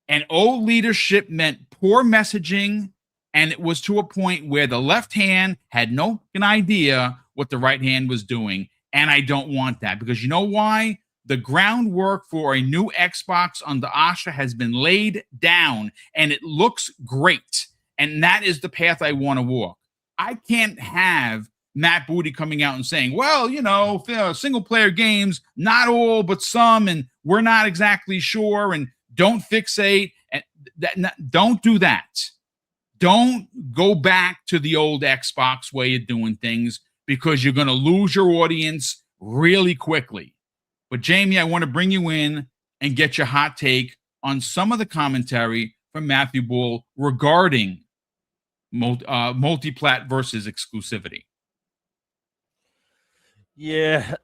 And old leadership meant poor messaging, and it was to a point where the left hand had no idea what the right hand was doing. And I don't want that, because you know why? The groundwork for a new Xbox under Asha has been laid down, and it looks great. And that is the path I want to walk. I can't have Matt Booty coming out and saying, well, single-player games, not all, but some, and we're not exactly sure, and don't fixate. And don't do that. Don't go back to the old Xbox way of doing things, because you're going to lose your audience really quickly. But Jamie, I want to bring you in and get your hot take on some of the commentary from Mathew Ball regarding multi-plat versus exclusivity. Yeah,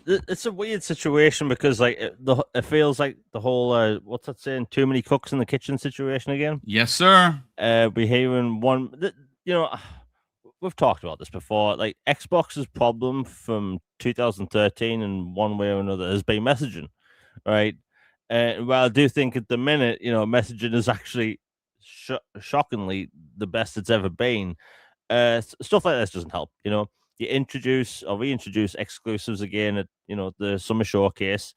it's a weird situation because it feels like the whole what's that saying? Too many cooks in the kitchen situation again. Yes, sir. We're hearing we've talked about this before. Like Xbox's problem from 2013, in one way or another, has been messaging, right? Well, I do think at the minute, messaging is actually shockingly the best it's ever been. Stuff like this doesn't help, You introduce or reintroduce exclusives again at the summer showcase.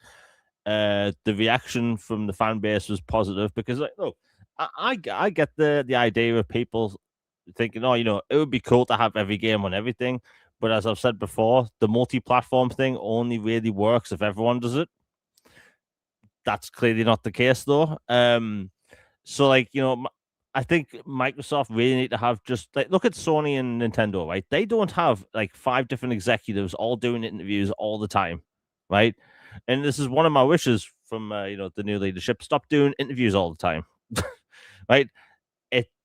The reaction from the fan base was positive because, look, I get the idea of people thinking, it would be cool to have every game on everything. But as I've said before, the multi-platform thing only really works if everyone does it. That's clearly not the case, though. So, I think Microsoft really need to have just look at Sony and Nintendo, right? They don't have 5 different executives all doing interviews all the time, right? And this is one of my wishes from the new leadership: stop doing interviews all the time, right?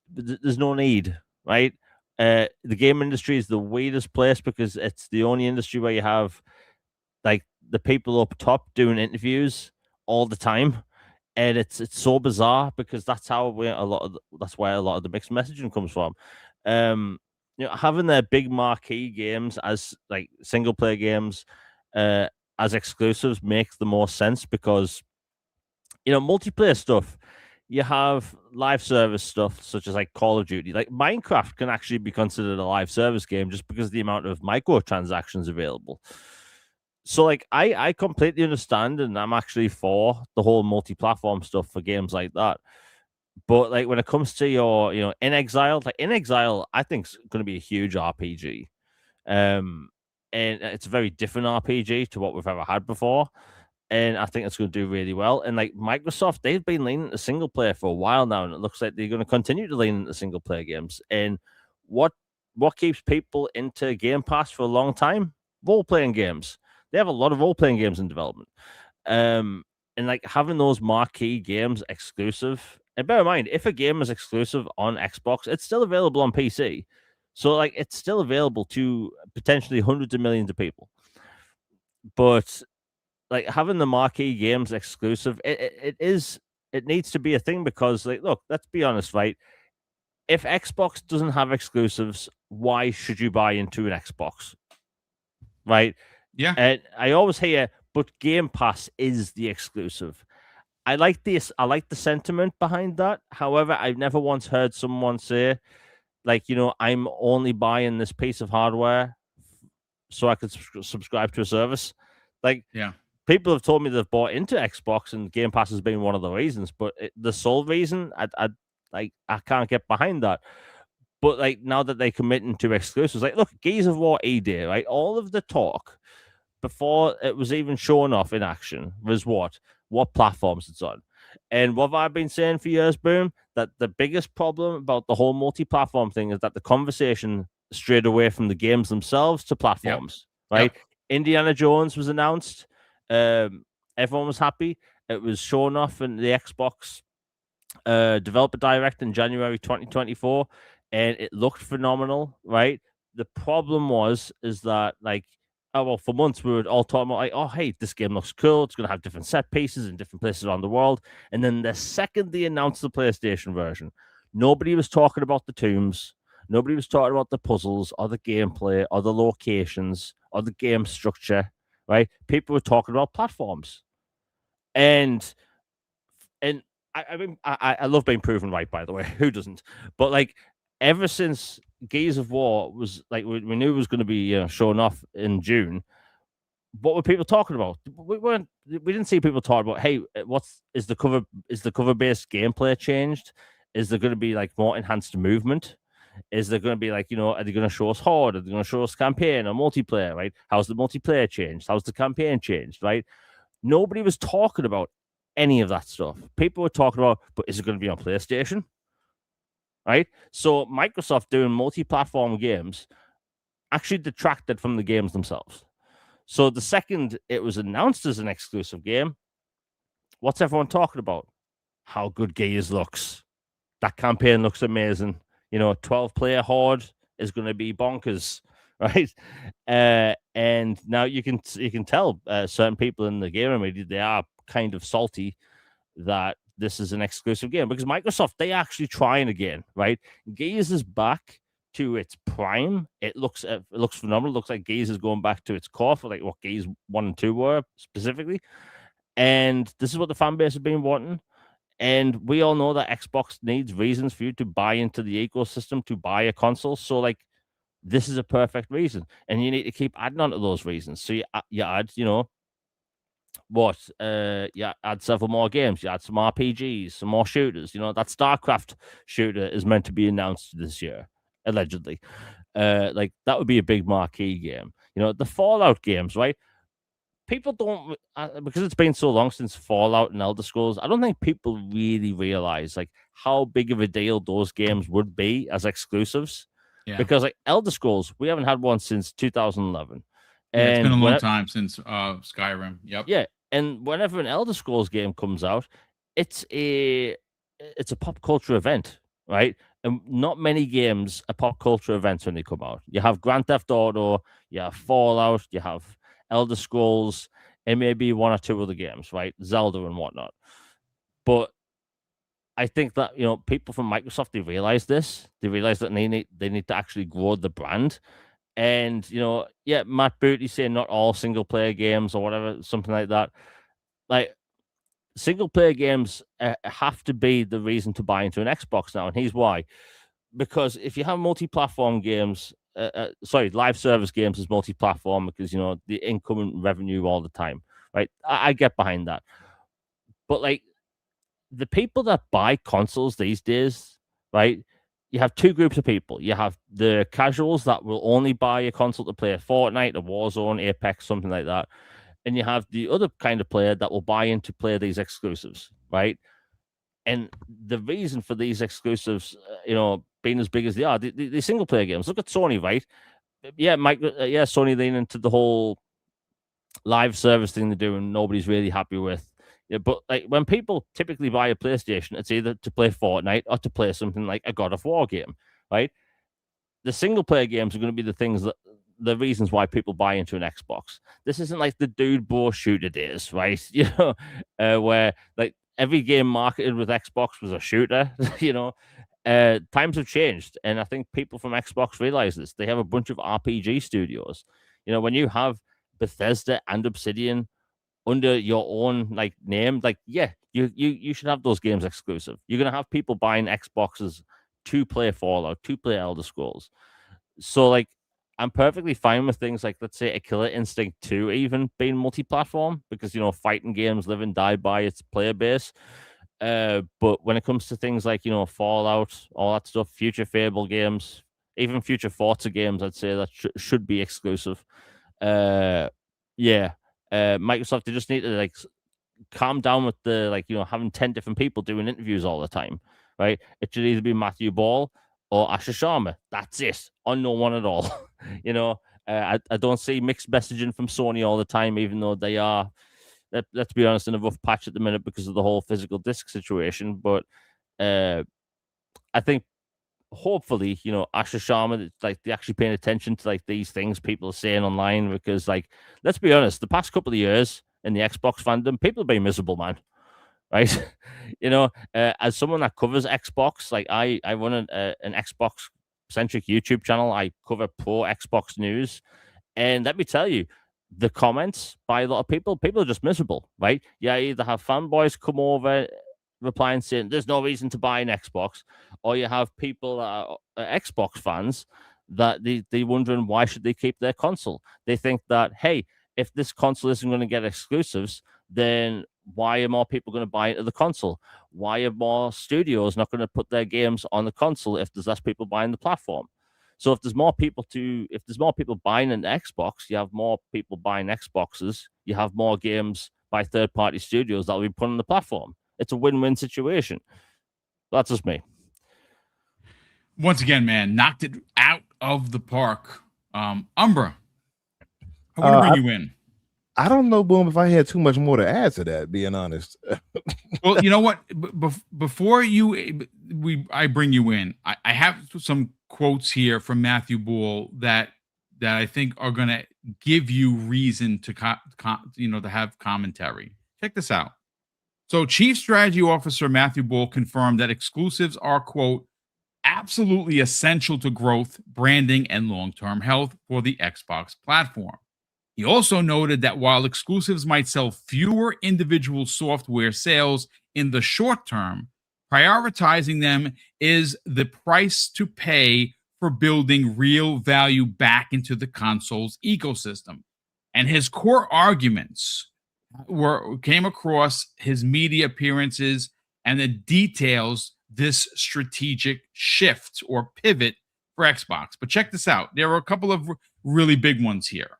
There's no need, right? The game industry is the weirdest place because it's the only industry where you have the people up top doing interviews all the time. And it's so bizarre because that's where a lot of the mixed messaging comes from. Having their big marquee games as single player games as exclusives makes the most sense because multiplayer stuff, you have live service stuff such as Call of Duty. Minecraft can actually be considered a live service game just because of the amount of microtransactions available. So, I completely understand, and I'm actually for the whole multi-platform stuff for games like that. But, when it comes to your, In Exile, In Exile, I think is going to be a huge RPG. And it's a very different RPG to what we've ever had before. and I think it's going to do really well. And like Microsoft, they've been leaning into single player for a while now, and it looks like they're going to continue to lean into single player games. And what keeps people into Game Pass for a long time? Role playing games. They have a lot of role playing games in development. And like having those marquee games exclusive. And bear in mind, if a game is exclusive on Xbox, it's still available on PC. So like it's still available to potentially hundreds of millions of people. But like having the marquee games exclusive, it needs to be a thing because like look, let's be honest, right? If Xbox doesn't have exclusives, why should you buy into an Xbox? Right? Yeah. And I always hear, but Game Pass is the exclusive. I like this. I like the sentiment behind that. However, I've never once heard someone say, like, I'm only buying this piece of hardware so I could subscribe to a service. Like, yeah, people have told me they've bought into Xbox and Game Pass has been one of the reasons, but the sole reason, I can't get behind that. But like now that they're committing to exclusives, like look, Gears of War ED, right? All of the talk before it was even shown off in action was what platforms it's on. And what I've been saying for years, Boom, that the biggest problem about the whole multi-platform thing is that the conversation strayed away from the games themselves to platforms, right? Yep. Indiana Jones was announced. Everyone was happy. It was shown off in the Xbox Developer Direct in January 2024, and it looked phenomenal, right? The problem is that like, oh well, for months we were all talking about like, oh hey, this game looks cool. It's gonna have different set pieces in different places around the world. And then the second they announced the PlayStation version, nobody was talking about the tombs. Nobody was talking about the puzzles or the gameplay or the locations or the game structure, right? People were talking about platforms, and I love being proven right, by the way. Who doesn't? But like ever since Gears of War was like we knew it was going to be shown off in June. What were people talking about? We didn't see people talking about, hey, is the cover based gameplay changed? Is there going to be like more enhanced movement? Is there going to be like, are they going to show us Horde? Are they going to show us campaign or multiplayer, right? How's the multiplayer changed? How's the campaign changed, right? Nobody was talking about any of that stuff. People were talking about, but is it going to be on PlayStation? Right? So Microsoft doing multi-platform games actually detracted from the games themselves. So the second it was announced as an exclusive game, what's everyone talking about? How good Gears looks. That campaign looks amazing. 12-player Horde is going to be bonkers, right? And now you can tell certain people in the gaming media, they are kind of salty that this is an exclusive game because Microsoft, they actually trying again, right? Gears is back to its prime. It looks phenomenal. It looks like Gears is going back to its core for like what Gears 1 and 2 were specifically. And this is what the fan base has been wanting. And we all know that Xbox needs reasons for you to buy into the ecosystem, to buy a console. So like, this is a perfect reason. And you need to keep adding on to those reasons. So you add, add several more games. You add some RPGs, some more shooters. That StarCraft shooter is meant to be announced this year, allegedly. Like that would be a big marquee game. The Fallout games, right? People don't because it's been so long since Fallout and Elder Scrolls. I don't think people really realize like how big of a deal those games would be as exclusives. Yeah. Because like Elder Scrolls, we haven't had one since 2011. Yeah, it's been a long time since Skyrim. Yep. Yeah, and whenever an Elder Scrolls game comes out, it's a pop culture event, right? And not many games are pop culture events when they come out. You have Grand Theft Auto, you have Fallout, you have Elder Scrolls, and maybe one or two other games, right? Zelda and whatnot. But I think that people from Microsoft, they realize this. They realize that they need to actually grow the brand. And Matt Booty saying not all single player games or whatever, something like that. Like single player games have to be the reason to buy into an Xbox now, and here's why: because if you have multi-platform games, live service games is multi-platform because the incoming revenue all the time, right? I get behind that, but like the people that buy consoles these days, right? You have two groups of people. You have the casuals that will only buy a console to play a Fortnite, a Warzone, Apex, something like that. and you have the other kind of player that will buy in to play these exclusives, right? And the reason for these exclusives, being as big as they are, the single player games. Look at Sony, right? Yeah, Sony leaning into the whole live service thing they're doing. Nobody's really happy with. Yeah, but like when people typically buy a PlayStation, it's either to play Fortnite or to play something like a God of War game, right? The single player games are going to be the reasons why people buy into an Xbox. This isn't like the dude bro shooter days, right? Where like every game marketed with Xbox was a shooter. Times have changed, and I think people from Xbox realize this. They have a bunch of RPG studios. When you have Bethesda and Obsidian under your own like name, like you should have those games exclusive. You're gonna have people buying Xboxes to play Fallout, to play Elder Scrolls. So like I'm perfectly fine with things like, let's say, a Killer Instinct 2 even being multi-platform, because fighting games live and die by its player base. But when it comes to things like Fallout, all that stuff, future Fable games, even future Forza games, I'd say that should be exclusive. Microsoft, they just need to like calm down with the having 10 different people doing interviews all the time, right? It should either be Mathew Ball or Asha Sharma. That's it, or no one at all. I don't see mixed messaging from Sony all the time, even though they are, let's be honest, in a rough patch at the minute because of the whole physical disc situation. But I think hopefully, Asha Sharma, like, they're actually paying attention to like these things people are saying online, because like, let's be honest, the past couple of years in the Xbox fandom, people have been miserable, man. Right? As someone that covers Xbox, like I run an Xbox centric YouTube channel. I cover pro Xbox news, and let me tell you, the comments by a lot of people are just miserable, right? Yeah, you either have fanboys come over replying saying there's no reason to buy an Xbox, or you have people that are Xbox fans that they wondering why should they keep their console. They think that, hey, if this console isn't going to get exclusives, then why are more people going to buy into the console? Why are more studios not going to put their games on the console if there's less people buying the platform? So if there's more people buying an Xbox, you have more people buying Xboxes, you have more games by third-party studios that will be put on the platform. It's a win-win situation. That's just me. Once again, man, knocked it out of the park. Umbra, I want to bring you in. I don't know, Boom, if I had too much more to add to that, being honest. Well, you know what? Before I bring you in, I have some quotes here from Mathew Ball that I think are going to give you reason to to have commentary. Check this out. So, Chief Strategy Officer Mathew Ball confirmed that exclusives are, quote, absolutely essential to growth, branding, and long-term health for the Xbox platform. He also noted that while exclusives might sell fewer individual software sales in the short term, prioritizing them is the price to pay for building real value back into the console's ecosystem. And his core arguments came across his media appearances and the details this strategic shift or pivot for Xbox. But check this out. There are a couple of really big ones here.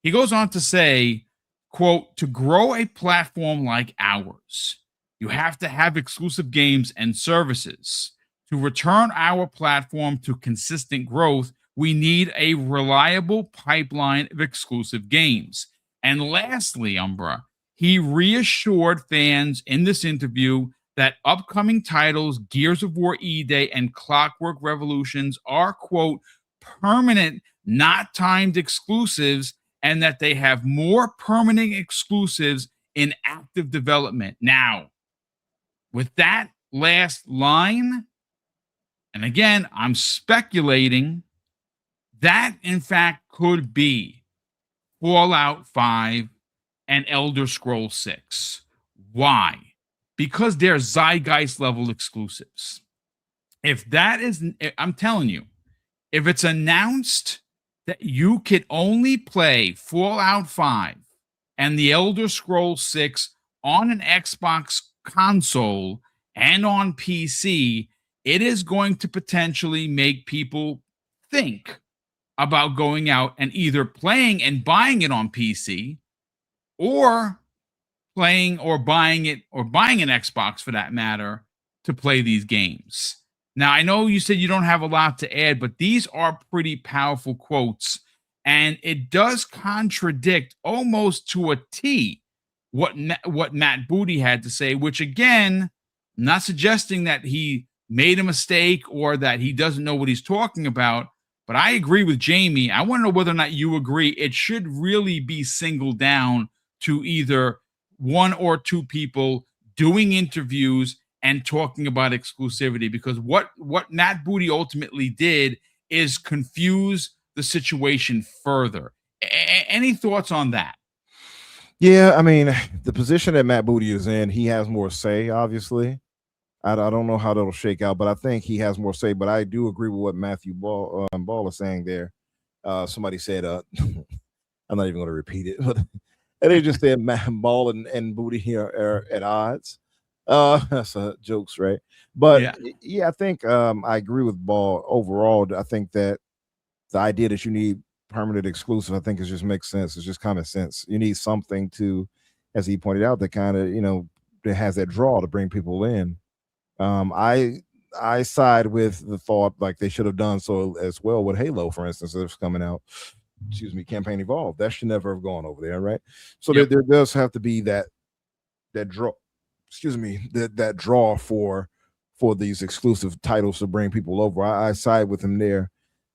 He goes on to say, quote, to grow a platform like ours, you have to have exclusive games and services. To return our platform to consistent growth, we need a reliable pipeline of exclusive games. And lastly, Umbra, he reassured fans in this interview that upcoming titles, Gears of War E-Day and Clockwork Revolutions, are, quote, permanent, not timed exclusives, and that they have more permanent exclusives in active development. Now, with that last line, and again, I'm speculating, that in fact could be Fallout 5 and Elder Scrolls 6. Why? Because they're zeitgeist level exclusives. If that is, I'm telling you, if it's announced that you could only play Fallout 5 and the Elder Scrolls 6 on an Xbox console and on PC, it is going to potentially make people think about going out and either playing and buying it on PC or playing or buying an Xbox for that matter to play these games. Now, I know you said you don't have a lot to add, but these are pretty powerful quotes, and it does contradict almost to a T what Matt Booty had to say, which again, I'm not suggesting that he made a mistake or that he doesn't know what he's talking about, but I agree with Jamie. I want to know whether or not you agree it should really be singled down to either one or two people doing interviews and talking about exclusivity, because what Matt Booty ultimately did is confuse the situation further. Any thoughts on that? Yeah, I mean, the position that Matt Booty is in, he has more say, obviously. I don't know how that'll shake out, but I think he has more say. But I do agree with what Matthew Ball is saying there. Somebody said, I'm not even going to repeat it, but they just said Matt Ball and Booty here are at odds. That's jokes, right? But yeah, I think I agree with Ball overall. I think that the idea that you need permanent exclusive, I think it just makes sense. It's just common sense. You need something to, as he pointed out, that kind of, that has that draw to bring people in. I side with the thought like they should have done so as well with Halo, for instance, if it's coming out. Campaign Evolved. That should never have gone over there, right? So there does have to be that draw. That draw for these exclusive titles to bring people over. I side with him there.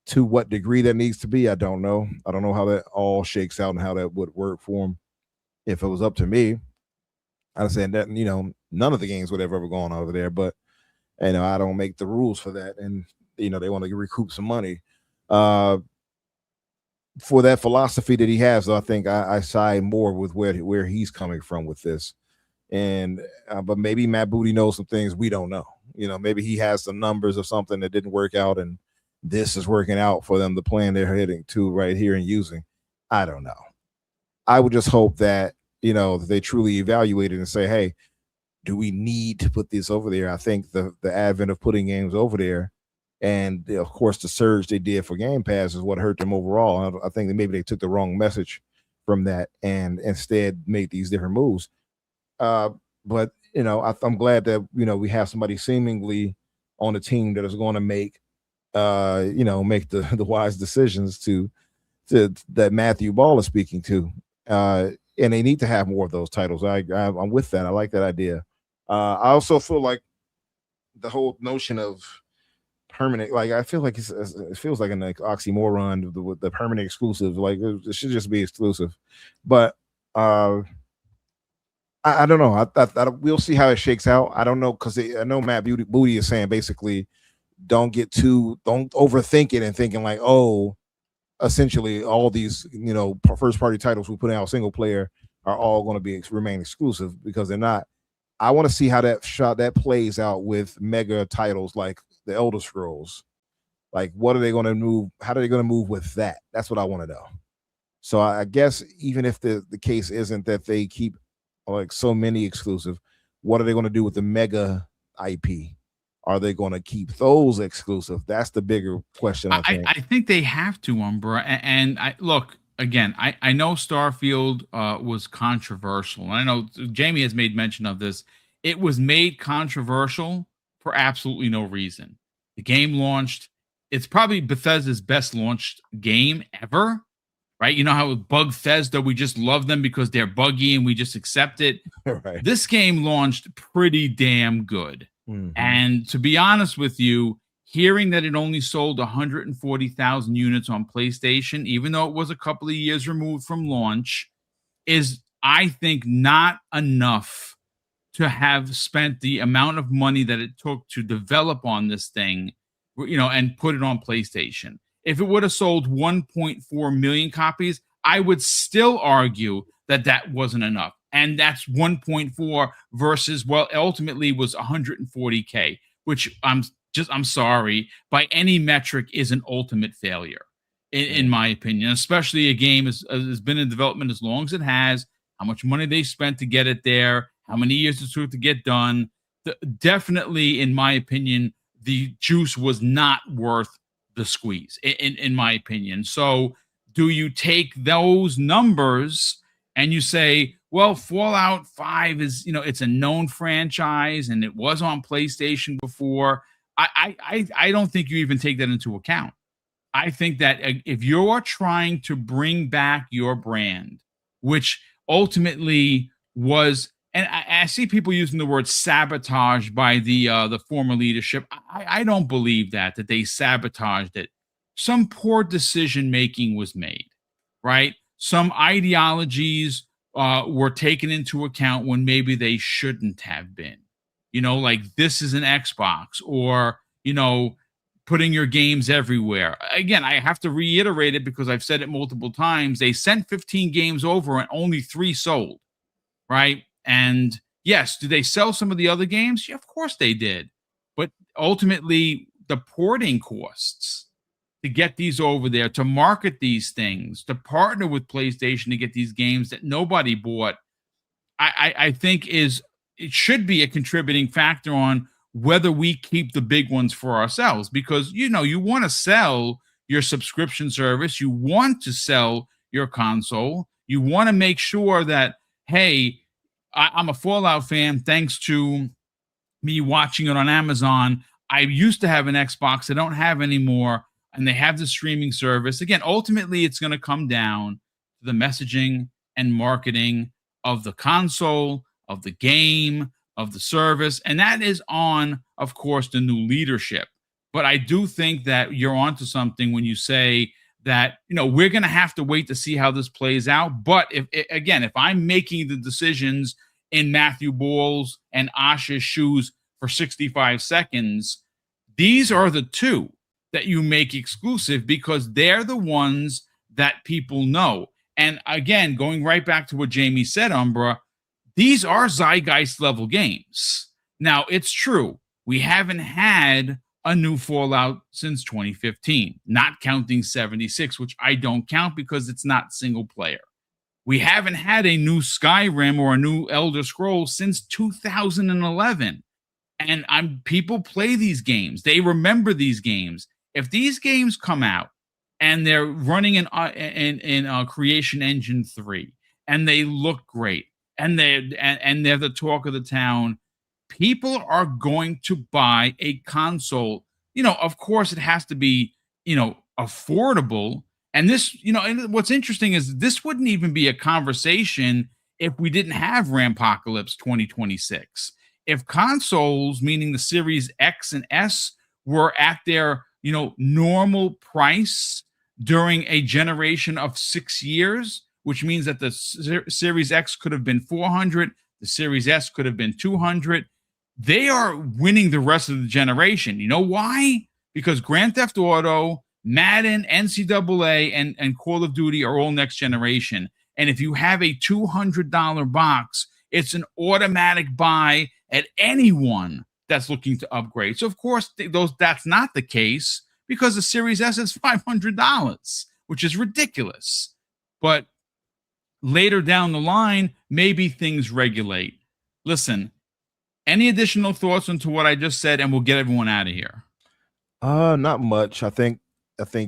To what degree that needs to be, I don't know. I don't know how that all shakes out and how that would work for him. If it was up to me, I'd say that none of the games would have ever gone over there. But I don't make the rules for that, and they want to recoup some money for that philosophy that he has. So I think I side more with where he's coming from with this. And but maybe Matt Booty knows some things we don't know. Maybe he has some numbers of something that didn't work out, and this is working out for them, the plan they're heading to right here and using. I don't know. I would just hope that they truly evaluate it and say, hey, do we need to put this over there? I think the advent of putting games over there, and of course the surge they did for Game Pass is what hurt them overall. I think that maybe they took the wrong message from that and instead made these different moves. But I'm glad that we have somebody seemingly on the team that is going to make make the wise decisions to that Matthew Ball is speaking to. And they need to have more of those titles. I'm with that. I like that idea. I also feel like the whole notion of permanent, like I feel like it feels like an oxymoron with the permanent exclusive. Like it should just be exclusive. But I don't know. We'll see how it shakes out. I don't know, because I know Matt Booty is saying basically don't overthink it and thinking like, oh, essentially all these first party titles we put out single player are all going to remain exclusive, because they're not. I want to see how that plays out with mega titles like the Elder Scrolls. Like, what are they going to move? How are they going to move with that? That's what I want to know. So I guess even if the case isn't that they keep like so many exclusive, what are they going to do with the mega IP? Are they going to keep those exclusive? That's the bigger question, I think. I think they have to, Umbra. And I look, again, I know Starfield was controversial. And I know Jamie has made mention of this. It was made controversial for absolutely no reason. The game launched. It's probably Bethesda's best launched game ever, right? You know how with Bugthesda, we just love them because they're buggy and we just accept it. Right. This game launched pretty damn good. Mm-hmm. And to be honest with you, hearing that it only sold 140,000 units on PlayStation, even though it was a couple of years removed from launch, is, I think, not enough to have spent the amount of money that it took to develop on this thing, and put it on PlayStation. If it would have sold 1.4 million copies, I would still argue that wasn't enough. And that's 1.4 versus, well, ultimately was 140K, which I'm sorry, by any metric is an ultimate failure, in my opinion, especially a game has been in development as long as it has, how much money they spent to get it there, how many years it took to get done. Definitely, in my opinion, the juice was not worth the squeeze, in my opinion. So do you take those numbers and you say, well, Fallout 5 is, it's a known franchise and it was on PlayStation before, I don't think you even take that into account. I think that if you're trying to bring back your brand, which ultimately was, and I see people using the word sabotage by the former leadership. I don't believe that they sabotaged it. Some poor decision making was made, right? Some ideologies were taken into account when maybe they shouldn't have been. Like this is an Xbox, or putting your games everywhere. Again, I have to reiterate it because I've said it multiple times. They sent 15 games over and only 3 sold, right? And yes, do they sell some of the other games? Yeah, of course they did. But ultimately, the porting costs to get these over there, to market these things, to partner with PlayStation to get these games that nobody bought, I think it should be a contributing factor on whether we keep the big ones for ourselves, because you want to sell your subscription service, you want to sell your console, you want to make sure that, hey, I'm a Fallout fan thanks to me watching it on Amazon. I used to have an Xbox, I don't have anymore, and they have the streaming service. Again, ultimately, it's going to come down to the messaging and marketing of the console, of the game, of the service, and that is on, of course, the new leadership. But I do think that you're onto something when you say that we're going to have to wait to see how this plays out. But if I'm making the decisions in Mathew Ball's and Asha's shoes for 65 seconds, these are the two that you make exclusive because they're the ones that people know. And again, going right back to what Jamie said, Umbra, these are zeitgeist level games. Now, it's true, we haven't had a new Fallout since 2015, not counting 76, which I don't count because it's not single player. We haven't had a new Skyrim or a new Elder Scrolls since 2011. And people play these games. They remember these games. If these games come out and they're running in Creation Engine 3 and they look great and they're the talk of the town, people are going to buy a console. Of course, it has to be, affordable. And this, and what's interesting is this wouldn't even be a conversation if we didn't have Rampocalypse 2026. If consoles, meaning the Series X and S, were at their, normal price during a generation of 6 years, which means that the Series X could have been 400, the Series S could have been 200. They are winning the rest of the generation. You know why? Because Grand Theft Auto, Madden, NCAA, and Call of Duty are all next generation. And if you have a $200 box, it's an automatic buy at anyone that's looking to upgrade. So, of course, that's not the case because the Series S is $500, which is ridiculous. But later down the line, maybe things regulate. Listen, any additional thoughts into what I just said, and we'll get everyone out of here? Not much. I think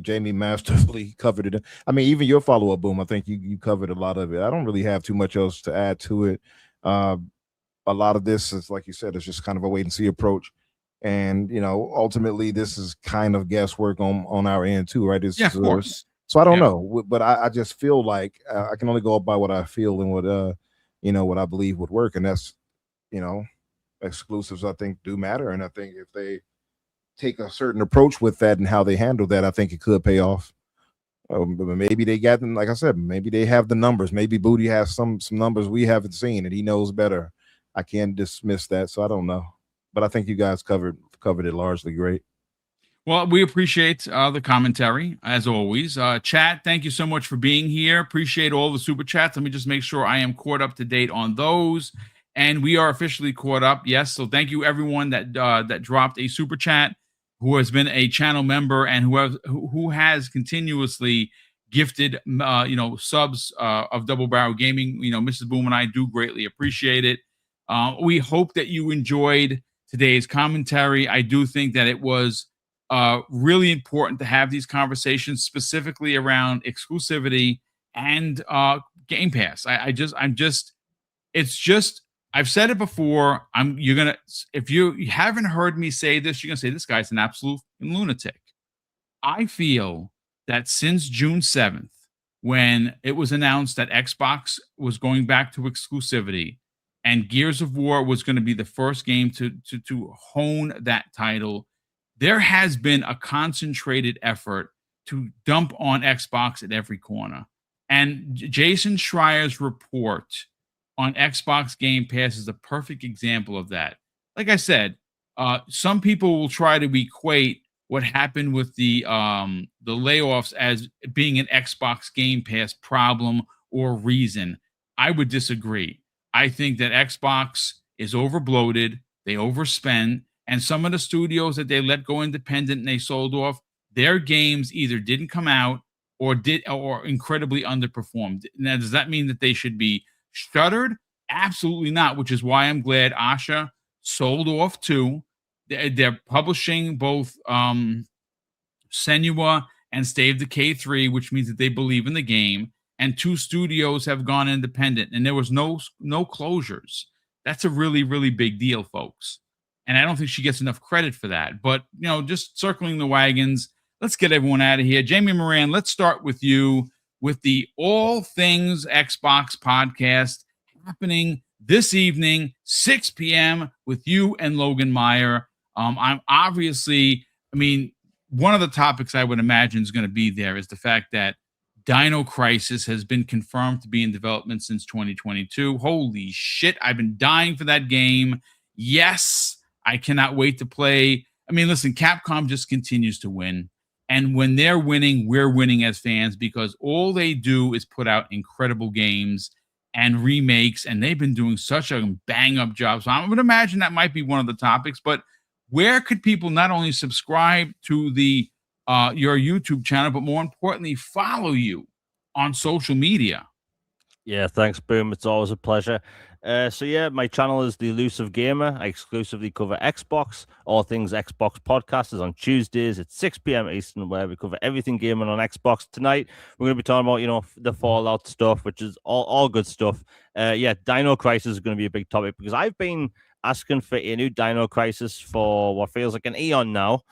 Jamie masterfully covered it. I mean, even your follow-up, Boom, I think you covered a lot of it. I don't really have too much else to add to it. A lot of this is, like you said, it's just kind of a wait and see approach. And, ultimately this is kind of guesswork on our end too, right? Yeah, of course. So I don't know, but I just feel like I can only go by what I feel and what I believe would work. And that's, exclusives, I think, do matter. And I think if they take a certain approach with that and how they handle that, I think it could pay off. Maybe they got them, like I said, maybe they have the numbers. Maybe Booty has some numbers we haven't seen and he knows better. I can't dismiss that. So I don't know, but I think you guys covered it largely great. Well, we appreciate the commentary as always. Chat, thank you so much for being here. Appreciate all the super chats. Let me just make sure I am caught up to date on those. And we are officially caught up. Yes. So thank you everyone that dropped a super chat, who has been a channel member and who has continuously gifted, subs of Double Barrel Gaming. Mrs. Boom and I do greatly appreciate it. We hope that you enjoyed today's commentary. I do think that it was really important to have these conversations specifically around exclusivity and Game Pass. It's just, I've said it before. If you haven't heard me say this, you're gonna say this guy's an absolute lunatic. I feel that since June 7th, when it was announced that Xbox was going back to exclusivity and Gears of War was going to be the first game to hone that title, there has been a concentrated effort to dump on Xbox at every corner. And Jason Schreier's report on Xbox Game Pass is a perfect example of that. Like I said, some people will try to equate what happened with the layoffs as being an Xbox Game Pass problem or reason. I would disagree. I think that Xbox is overbloated, they overspend, and some of the studios that they let go independent and they sold off, their games either didn't come out or incredibly underperformed. Now, does that mean that they should be shuttered? Absolutely not, which is why I'm glad Asha sold off too. They're publishing both Senua and Stave Decay 3, which means that they believe in the game. And 2 studios have gone independent, and there was no closures. That's a really, really big deal, folks. And I don't think she gets enough credit for that. But, just circling the wagons, let's get everyone out of here. Jamie Moran, let's start with you with the All Things Xbox podcast happening this evening, 6 p.m. with you and Logan Meyer. I'm obviously, one of the topics I would imagine is going to be there is the fact that Dino Crisis has been confirmed to be in development since 2022. Holy shit, I've been dying for that game. Yes, I cannot wait to play. Listen, Capcom just continues to win. And when they're winning, we're winning as fans because all they do is put out incredible games and remakes, and they've been doing such a bang-up job. So I would imagine that might be one of the topics, but where could people not only subscribe to your YouTube channel, but more importantly, follow you on social media? Yeah, thanks, Boom. It's always a pleasure. My channel is The Elusive Gamer. I exclusively cover Xbox. All Things Xbox podcast is on Tuesdays at 6 p.m. Eastern, where we cover everything gaming on Xbox. Tonight, we're going to be talking about, the Fallout stuff, which is all good stuff. Dino Crisis is going to be a big topic because I've been asking for a new Dino Crisis for what feels like an eon now.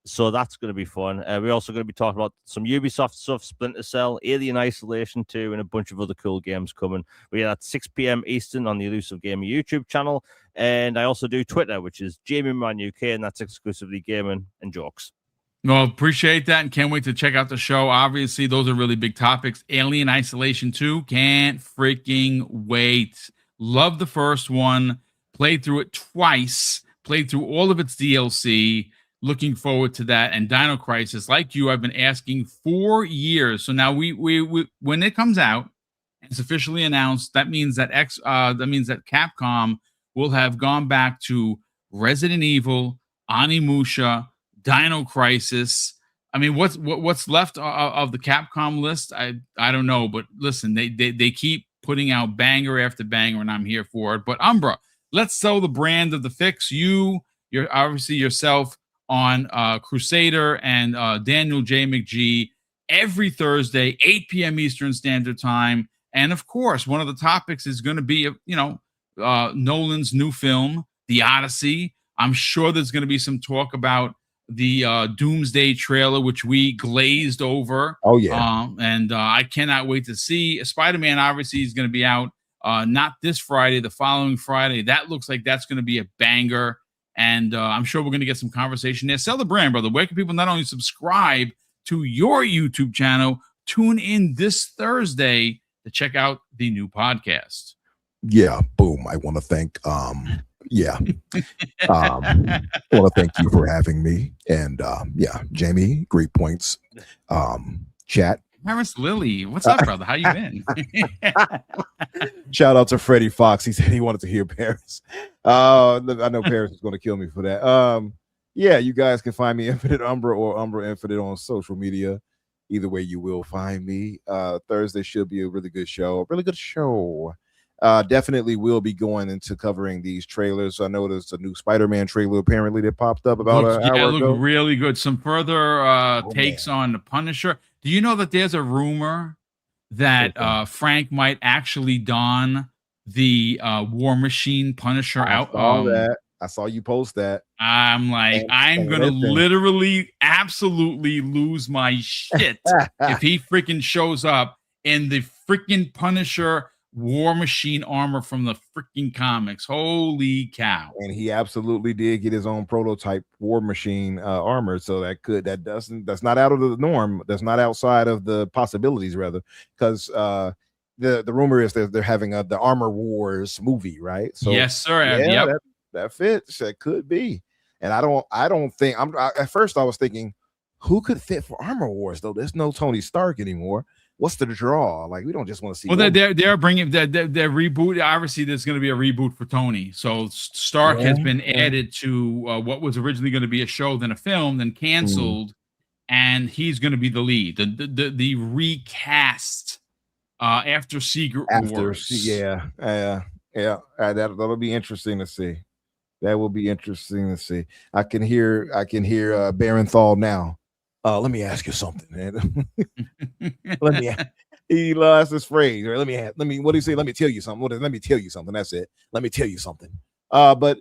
So that's going to be fun. We're also going to be talking about some Ubisoft stuff, Splinter Cell, Alien Isolation 2, and a bunch of other cool games coming. We're at 6 p.m. Eastern on the Elusive Gamer YouTube channel. And I also do Twitter, which is Jamie Man UK, and that's exclusively gaming and jokes. Well, appreciate that and can't wait to check out the show. Obviously, those are really big topics. Alien Isolation 2, can't freaking wait. Love the first one. Played through it twice. Played through all of its DLC. Looking forward to that. And Dino Crisis, like you, I've been asking for years. So now we when it comes out, it's officially announced. That means that Capcom will have gone back to Resident Evil, Onimusha, Dino Crisis. What's left of the Capcom list? I don't know, but listen, they keep putting out banger after banger, and I'm here for it. But Umbra, let's sell the brand of the fix. You're obviously yourself on Crusader and Daniel J. McGee every Thursday, 8 p.m. Eastern Standard Time. And of course, one of the topics is going to be, Nolan's new film, The Odyssey. I'm sure there's going to be some talk about the Doomsday trailer, which we glazed over. Oh, yeah. And I cannot wait to see. Spider-Man obviously is going to be out not this Friday, the following Friday. That looks like that's going to be a banger. And I'm sure we're going to get some conversation there. Sell the brand, brother. Where can people not only subscribe to your YouTube channel, tune in this Thursday to check out the new podcast? Yeah, boom. I want to thank I want to thank you for having me. And Jamie, great points. Chat. Harris Lilly, what's up, brother? How you been? Shout out to Freddie Fox. He said he wanted to hear Paris. I know Paris is going to kill me for that. You guys can find me Infinite Umbra or Umbra Infinite on social media. Either way, you will find me. Thursday should be a really good show. Definitely will be going into covering these trailers. I know there's a new Spider-Man trailer apparently that popped up about an hour ago. Looked really good. Some further takes on the Punisher. Do you know that there's a rumor that Frank might actually don the War Machine Punisher out. Saw that. I saw you post that. I'm like, I'm gonna literally, absolutely lose my shit if he freaking shows up in the freaking Punisher War Machine armor from the freaking comics. Holy cow! And he absolutely did get his own prototype War Machine armor, so that's not out of the norm. That's not outside of the possibilities, rather, because the rumor is that they're having the Armor Wars movie, right? So yes, sir. Yeah, that fits. That could be. And I don't think at first I was thinking, who could fit for Armor Wars though? There's no Tony Stark anymore. What's the draw? Like, we don't just want to see. Well, they're bringing their reboot. Obviously, there's going to be a reboot for Tony. So Stark has been added to what was originally going to be a show, then a film, then canceled, and he's going to be the lead. The recast after Secret Wars. Yeah. That'll be interesting to see. That will be interesting to see. I can hear Barenthal now. Let me ask you something, man. He lost his phrase. Right? Let me. What do you say? Let me tell you something. Let me tell you something. That's it. Let me tell you something. But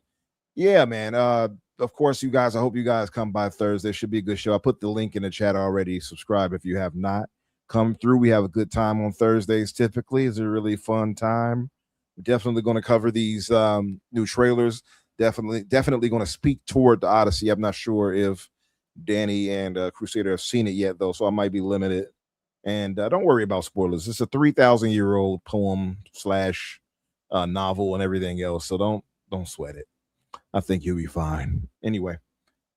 yeah, man. Of course, you guys. I hope you guys come by Thursday. Should be a good show. I put the link in the chat already. Subscribe if you have not. Come through. We have a good time on Thursdays. Typically, it's a really fun time. We're definitely going to cover these new trailers. Definitely going to speak toward the Odyssey. I'm not sure if Danny and Crusader have seen it yet, though, so I might be limited. And don't worry about spoilers. It's a 3,000-year-old poem / novel and everything else, so don't sweat it. I think you'll be fine. Anyway,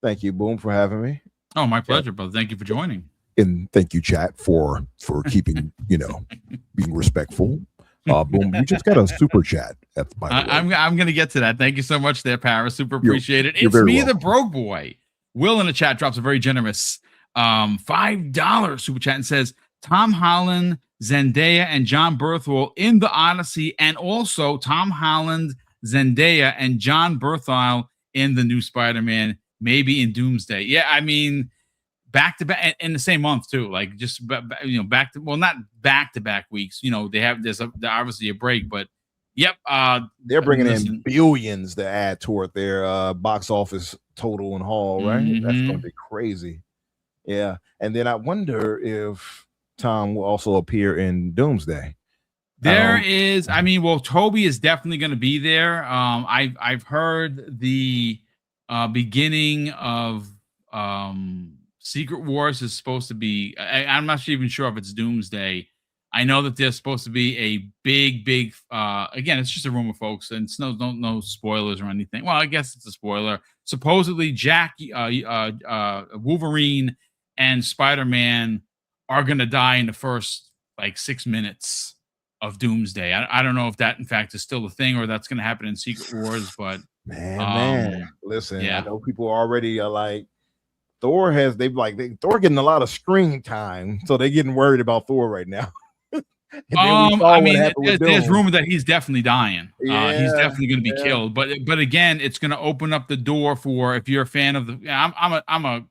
thank you, Boom, for having me. Oh, my pleasure, brother. Thank you for joining. And thank you, chat, for keeping being respectful. Boom, you just got a super chat. I'm going to get to that. Thank you so much there, Paris. Super appreciate it. It's me, the broke boy. Will in the chat drops a very generous $5 super chat and says, Tom Holland, Zendaya, and John Berthel in the Odyssey, and also Tom Holland, Zendaya, and John Berthel in the new Spider-Man, maybe in Doomsday. Yeah, I mean, back to back in the same month too. Like just back to, well, not back to back weeks. There's obviously a break, but yep. They're bringing in billions to add toward their box office total and haul, right? That's going to be crazy. Yeah, and then I wonder if Tom will also appear in Doomsday. There is, I mean, well, Toby is definitely going to be there. I've heard the beginning of Secret Wars is supposed to be. I'm not even sure if it's Doomsday. I know that there's supposed to be a big. Again, it's just a rumor, folks, and it's no spoilers or anything. Well, I guess it's a spoiler. Supposedly, Wolverine and Spider-Man are going to die in the first 6 minutes of Doomsday. I don't know if that in fact is still a thing or that's going to happen in Secret Wars, but man, listen, I know people already are like, Thor getting a lot of screen time, so they're getting worried about Thor right now. I mean, there's rumor that he's definitely dying. He's definitely going to be killed. But again, it's going to open up the door for, if you're a fan of the, I'm a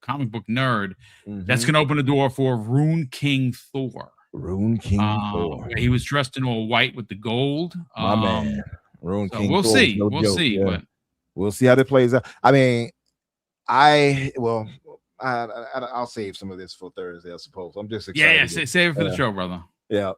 comic book nerd. That's going to open the door for Rune King Thor. Thor. He was dressed in all white with the gold. My man, Rune King. We'll Thor, see. We'll see. But we'll see how that plays out. I mean, I'll save some of this for Thursday, I suppose. I'm just excited. Yeah, save it for the show, brother. Yeah.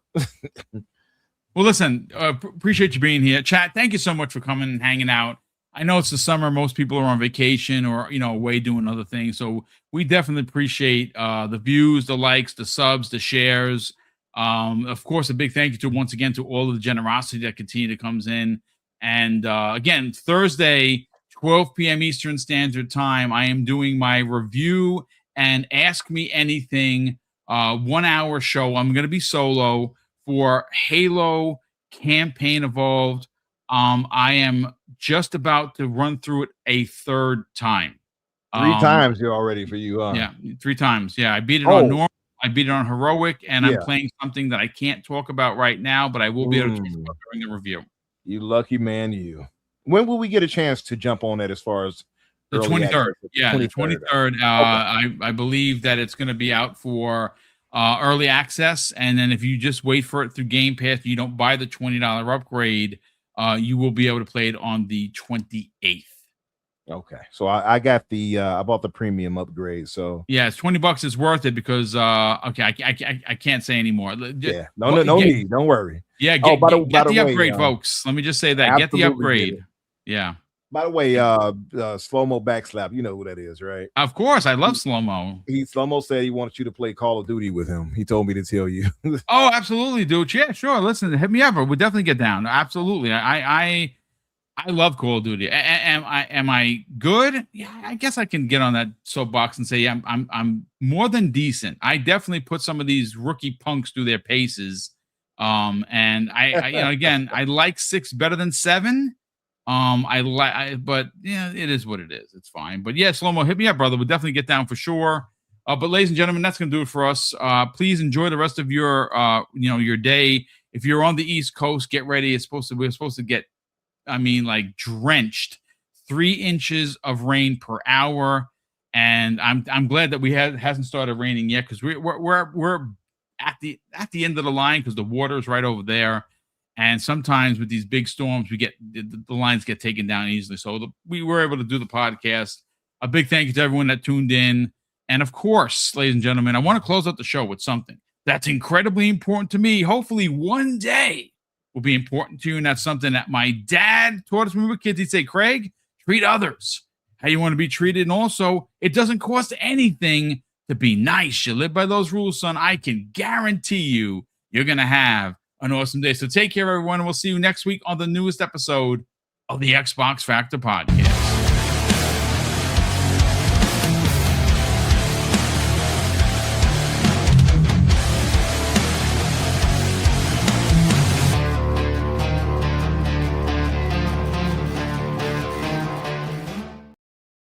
Well, listen, appreciate you being here. Chat, thank you so much for coming and hanging out. I know it's the summer. Most people are on vacation or, away doing other things. So we definitely appreciate the views, the likes, the subs, the shares. Of course, a big thank you once again to all of the generosity that continue to comes in. And again, Thursday, 12 p.m. Eastern Standard Time, I am doing my review and Ask Me Anything 1 hour show. I'm going to be solo for Halo Campaign Evolved. I am just about to run through it a third time. 3 times you're already for you. Yeah, 3 times. Yeah, I beat it on normal. I beat it on heroic, and I'm playing something that I can't talk about right now, but I will be able to talk about during the review. You lucky man, you. When will we get a chance to jump on that as far as the 23rd? Yeah, the 23rd. I believe that it's going to be out for early access, and then if you just wait for it through Game Pass, you don't buy the $20 upgrade, you will be able to play it on the 28th. Okay, so I got I bought the premium upgrade. So yeah, it's $20. It's worth it because okay, I can't say anymore. Yeah, no need. Don't worry. Yeah, by the way, upgrade, folks. Let me just say that. Get the upgrade. Yeah. By the way, slow-mo backslap. You know who that is, right? Of course, I love slow-mo. Slow-mo said he wanted you to play Call of Duty with him. He told me to tell you. Oh, absolutely, dude. Yeah, sure. Listen, hit me up. We'll definitely get down. Absolutely. I love Call of Duty. Am I good? Yeah, I guess I can get on that soapbox and say yeah, I'm more than decent. I definitely put some of these rookie punks through their paces. And I again, I like 6 better than 7. But yeah, it is what it is. It's fine. But yeah, Slow-mo, hit me up, brother. We'll definitely get down for sure. But ladies and gentlemen, that's gonna do it for us. Please enjoy the rest of your your day. If you're on the East Coast, get ready. We're supposed to get, like drenched 3 inches of rain per hour. And I'm glad that hasn't started raining yet, because we're at the end of the line, because the water is right over there. And sometimes with these big storms, we get the lines get taken down easily. So we were able to do the podcast. A big thank you to everyone that tuned in. And of course, ladies and gentlemen, I want to close out the show with something that's incredibly important to me. Hopefully one day will be important to you. And that's something that my dad taught us when we were kids. He'd say, Craig, treat others how you want to be treated. And also, it doesn't cost anything to be nice. You live by those rules, son. I can guarantee you're going to have an awesome day. So take care, everyone, and we'll see you next week on the newest episode of the Xbox Factor Podcast.